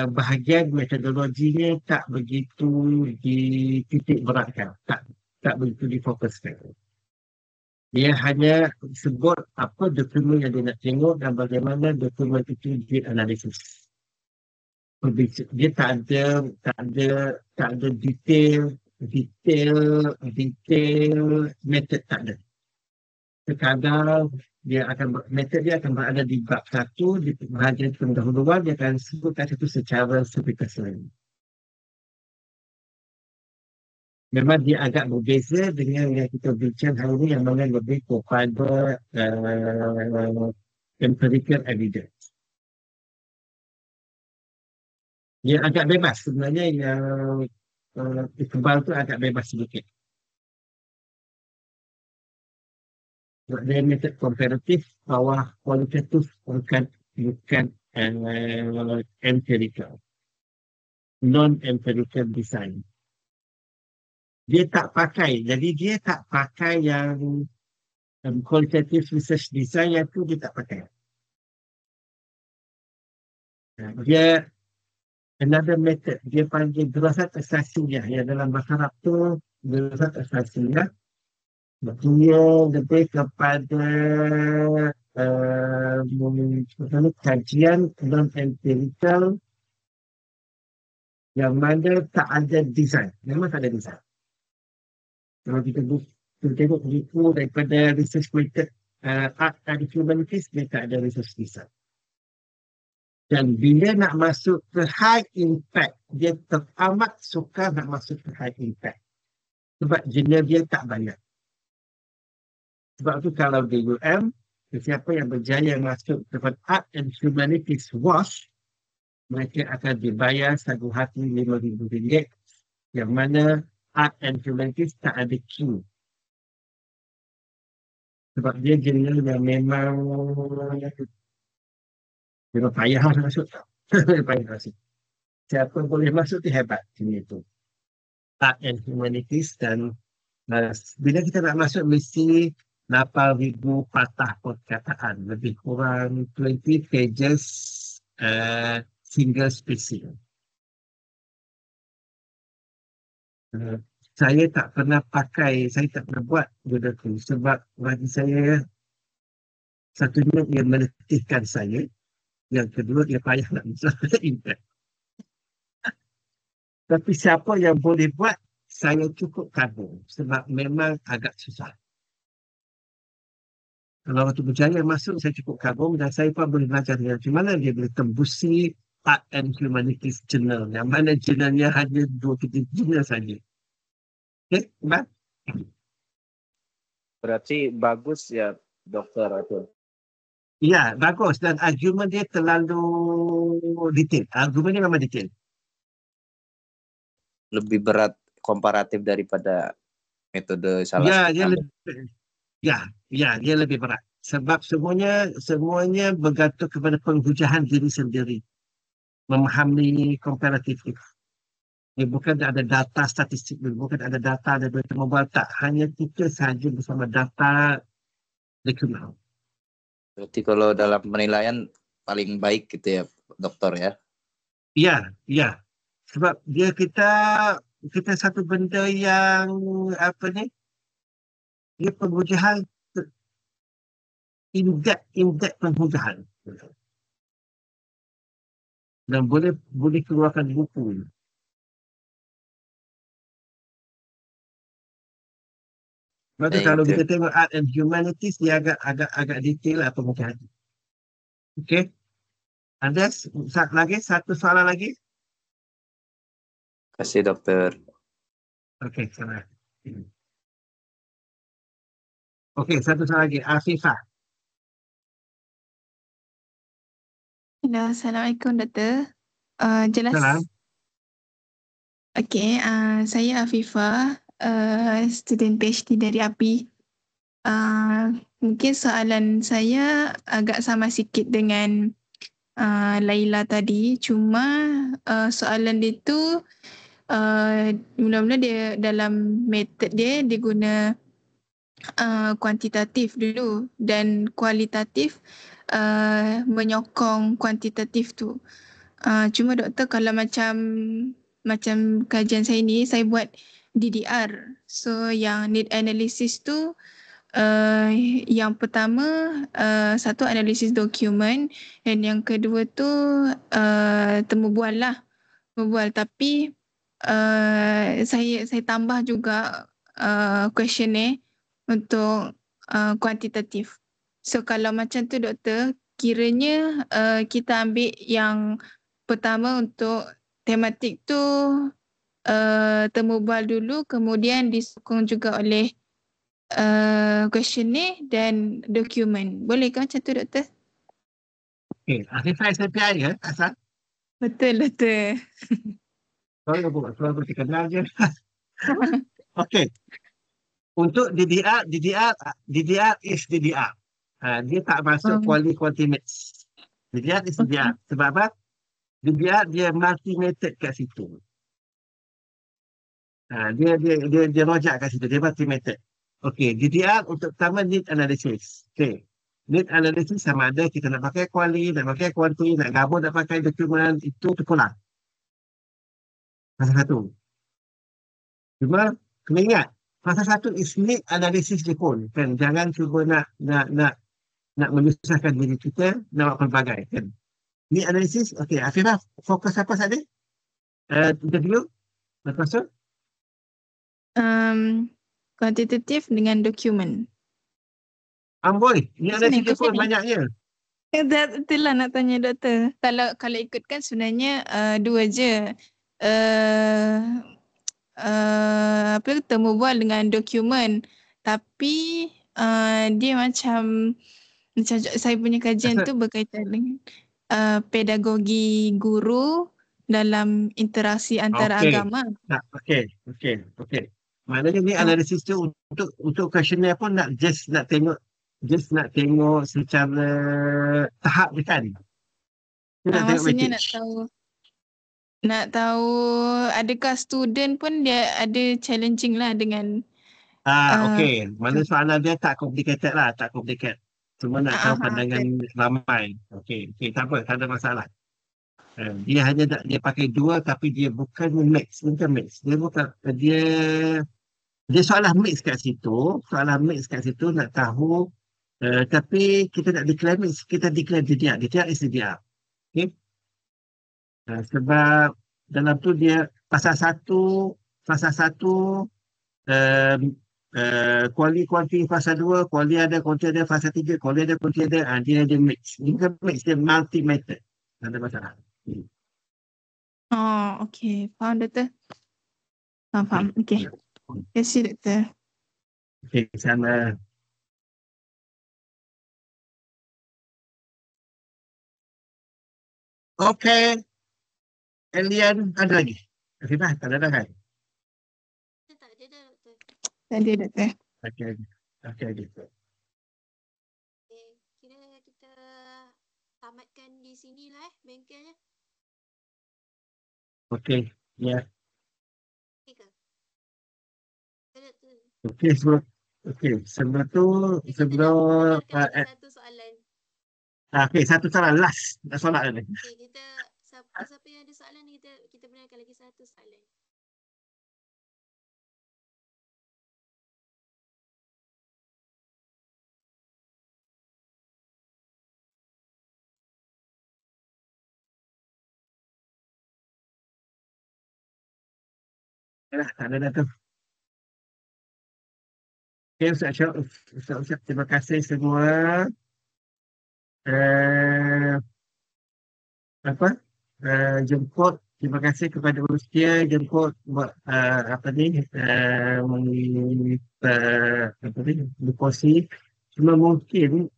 bahagian metodologinya tak begitu dititik beratkan, tak begitu difokuskan. Dia hanya sebut apa dokumen yang dia nak tengok dan bagaimana dokumen itu dianalisis. Dia tak ada detail method, tak ada. Sekadar method dia akan berada di bab 1, di bahagian pendahuluan dia akan sebutkan itu secara simplifikasi. Memang dia agak berbeza dengan yang kita bincang hari ini yang mana lebih kepada empirical evidence. Dia agak bebas sebenarnya, yang Iqbal tu agak bebas sedikit. Dia metode komparatif, bawah kualitatif bukan empirical. Non-empirical design. Dia tak pakai. Jadi dia tak pakai yang qualitative research design yang tu dia tak pakai. Dia another method. Dia panggil dirasat asasiyah. Yang dalam bahasa Arab tu dirasat asasiyah. Dia lebih kepada kajian non-empirical yang mana tak ada design. Memang tak ada design. Kalau kita tengok buku daripada research method art and humanities, dia tak ada research design. Dan bila nak masuk ke high impact, dia teramat suka nak masuk ke high impact. Sebab jenis dia tak banyak. Sebab tu kalau di UM, siapa yang berjaya masuk kepada art and humanities WASH, mereka akan dibayar satu hati RM5,000. Yang mana art and humanities tak ada queue. Sebab dia jenis yang memang payah masuk. Payah masuk. Siapa boleh masuk tu hebat jenis tu. Art and humanities dan bila kita nak masuk mesti 8,000 patah perkataan, lebih kurang 20 pages single spacing. Saya tak pernah buat benda tu sebab bagi saya, satunya ia meletihkan saya, yang kedua ia payah nak mencapai impact. Tapi siapa yang boleh buat, saya cukup kagum sebab memang agak susah. Kalau waktu berjaya masuk, saya cukup kagum dan saya pun boleh belajar dengan macam mana dia boleh tembusi Art and Humanities Journal, yang mana jurnalnya hanya 2-3 jurnal saja. Okay, Mbak? Berarti bagus ya, Dokter Atul. Ya, bagus. Dan argumen dia terlalu detail. Argumen dia memang detail. Lebih berat komparatif daripada metode salah satu. Dia lebih berat. Sebab semuanya bergantung kepada penghujahan diri sendiri. Memahami komparatif itu. Dia bukan ada data statistik, bukan ada data dari mobile, tak. Hanya kita sahaja bersama data dokumen. Berarti kalau dalam penilaian paling baik gitu ya, Dokter ya? Ya. Sebab kita satu benda yang dia penghujahan in-depth penghujahan. Dan boleh keluarkan buku. Sebab kalau kita tengok art and humanities, dia agak detail lah penghujahan. Okay. Ada satu soalan lagi? Terima kasih, Dokter. Okey, salah. Okey, satu soalan lagi. Afifah. Hello, Assalamualaikum Doktor. Jelas. Salam. Okey, saya Afifah, student PhD dari API. Mungkin soalan saya agak sama sikit dengan Laila tadi. Cuma soalan dia tu mula-mula dia dalam method dia guna kuantitatif dulu dan kualitatif menyokong kuantitatif tu. Cuma doktor kalau macam kajian saya ni, saya buat DDR. So yang need analysis tu yang pertama satu analisis dokumen dan yang kedua tu temubual lah. Temubual, tapi saya tambah juga questionnaire untuk kuantitatif. So kalau macam tu doktor, kiranya kita ambil yang pertama untuk tematik tu temubual dulu, kemudian disokong juga oleh questionnaire dan dokumen. Boleh ke macam tu doktor? Okey, Afifah SPI ya, asal? Betul. Kalau kita kenal je. Okey. Untuk DDR is DDR. Dia tak masuk quality mix. DDR is DDR. Sebab apa? DDR dia multi method kat situ. Dia rojak kat situ. Dia pakai method. Okey, DDR untuk pertama need analysis. Okey. Need analysis sama ada kita nak pakai quali, nak pakai quanti, nak gabung, nak pakai dokumen, itu terpulang. Fasa satu. Cuma kena ingat, fasa satu is need analysis je pun. Kan? Jangan cuba nak menyusahkan diri kita, nak buat pelbagai. Kan? Need analysis, okey. Afifah, fokus apa saja? Interview? Lepas tu? Kuantitatif dengan dokumen. Amboi, need Macam ni, analysis je pun macam ni. banyaknya. Itulah nak tanya doktor. Kalau ikutkan sebenarnya dua je. Apa temu bual dengan dokumen. Tapi dia macam saya punya kajian tu berkaitan dengan pedagogi guru dalam interaksi antara agama. Okey. Maknanya ni analisis tu untuk questionnaire pun nak tengok secara tahap je kan. Maksudnya nak tahu adakah student pun dia ada challenging lah dengan okey. Mana soalan dia tak complicated lah, tak complicated. Cuma nak tahu pandangan ramai. Okey, tak apa, tak ada masalah. Dia hanya dia pakai dua tapi dia bukan mix. Dia bukan dia soalan mix kat situ. Nak tahu tapi kita nak declare mix, kita declare DDR. DDR is DDR. Okay? Sebab dalam tu dia fasa satu kuali fasa 2, kuali ada, kuanti ada, fasa 3, kuali ada, kuanti ada, dia ada mix. Dia bukan mix, dia multi method. Tak ada masalah. Oh, okey. Faham doktor? Faham. Okey. Terima kasih doktor. Okey, sama. Okey. Elian, ada lagi? Afifah, tak ada kan? Tak ada dah doktor. Tak ada doktor. Okey. Kira kita tamatkan di sinilah bengkelnya. Okey, ya. Okey ke? Doktor. Okey, sebelum satu soalan. okey, satu soalan last. Soalan ni. Okey, kita siapa yang ada soalan ni kita benarkan lagi satu soalan. Tak ada dah tu. Okey, Ustaz, terima kasih semua. Jemput. Terima kasih kepada Rustia jemput buat deposit. Cuma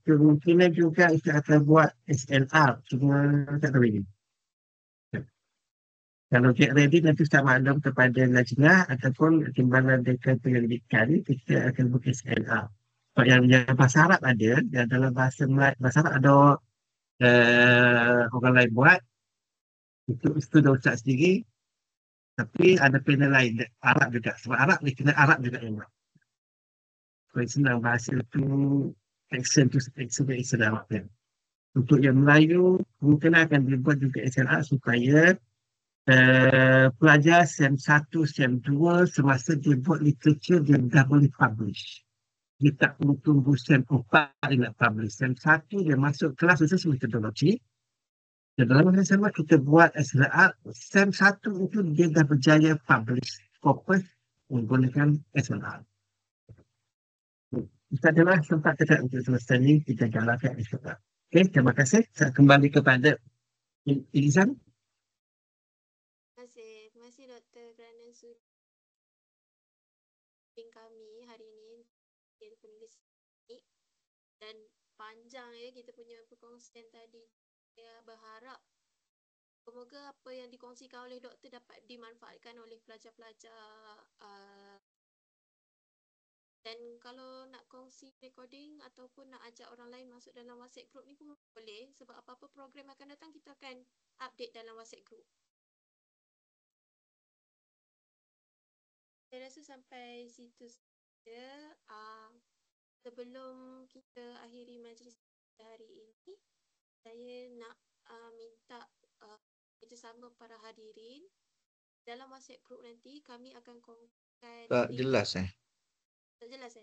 kemungkinan juga kita akan buat SLR. Cuma tak tahu ini. Kalau get ready nanti Ustaz maklum kepada Lajnah ataupun Timbalan Dekan Penyelidikan, kita akan buat SLR. Sebab yang bahasa Arab ada, dan dalam bahasa Arab ada orang lain buat. Itu dah Ustaz sendiri. Tapi ada panel lain, Arab juga. Sebab Arab ni kena Arab juga yang buat. Kalau senang bahasa tu, action Arab kan. Untuk yang Melayu, mungkin akan dibuat juga SLR supaya pelajar SEM 1, SEM 2 semasa dia buat literature dia dah boleh publish. Dia tak perlu tunggu SEM 4 dia nak publish. SEM 1 dia masuk kelas khusus metodologi. Dan dalam masa sama kita buat SLR, SEM 1 itu dia dah berjaya publish corpus menggunakan SLR. Kita adalah sempat kita untuk selesai ni, kita jalankan SLR. Okey, terima kasih. Saya kembali kepada Ilizan. Terima kasih doktor kerana sudi kami hari ini penulis ini dan panjang kita punya perkongsian tadi. Saya berharap semoga apa yang dikongsikan oleh doktor dapat dimanfaatkan oleh pelajar-pelajar dan kalau nak kongsi recording ataupun nak ajak orang lain masuk dalam WhatsApp group ni pun boleh sebab apa-apa program akan datang kita akan update dalam WhatsApp group. Saya rasa sampai situ saja. Sebelum kita akhiri majlis hari ini, saya nak minta kerjasama para hadirin. Dalam WhatsApp group nanti kami akan kongsikan Tak link. jelas Tak jelas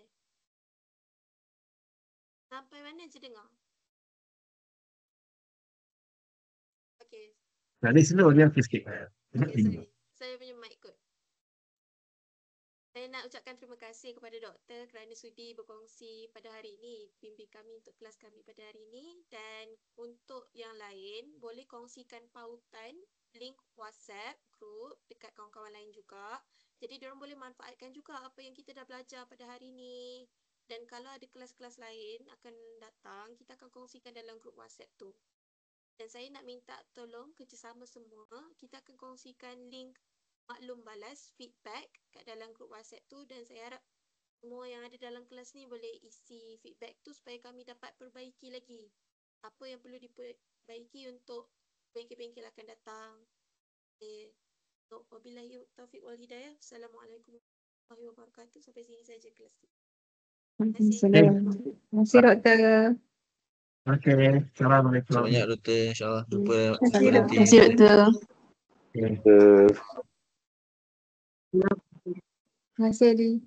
Sampai mana je dengar? Okey. Dari slow dia sikit. Okey, sorry. Saya punya mic kot. Saya nak ucapkan terima kasih kepada doktor kerana sudi berkongsi pada hari ini, bimbing kami untuk kelas kami pada hari ini. Dan untuk yang lain, boleh kongsikan pautan link WhatsApp group dekat kawan-kawan lain juga. Jadi diorang boleh manfaatkan juga apa yang kita dah belajar pada hari ini. Dan kalau ada kelas-kelas lain akan datang, kita akan kongsikan dalam grup WhatsApp tu. Dan saya nak minta tolong kerjasama semua, kita akan kongsikan link maklum balas feedback kat dalam grup WhatsApp tu, dan saya harap semua yang ada dalam kelas ni boleh isi feedback tu supaya kami dapat perbaiki lagi apa yang perlu diperbaiki untuk bengkel-bengkel akan datang. Wabillahi taufiq wal hidayah. Assalamualaikum warahmatullahi wabarakatuh. Sampai sini saja kelas ni. Terima kasih doktor. Okey, Assalamualaikum. Banyak doktor, insyaAllah jumpa Terima nanti. Terima kasih doktor. Terima kasih Ali.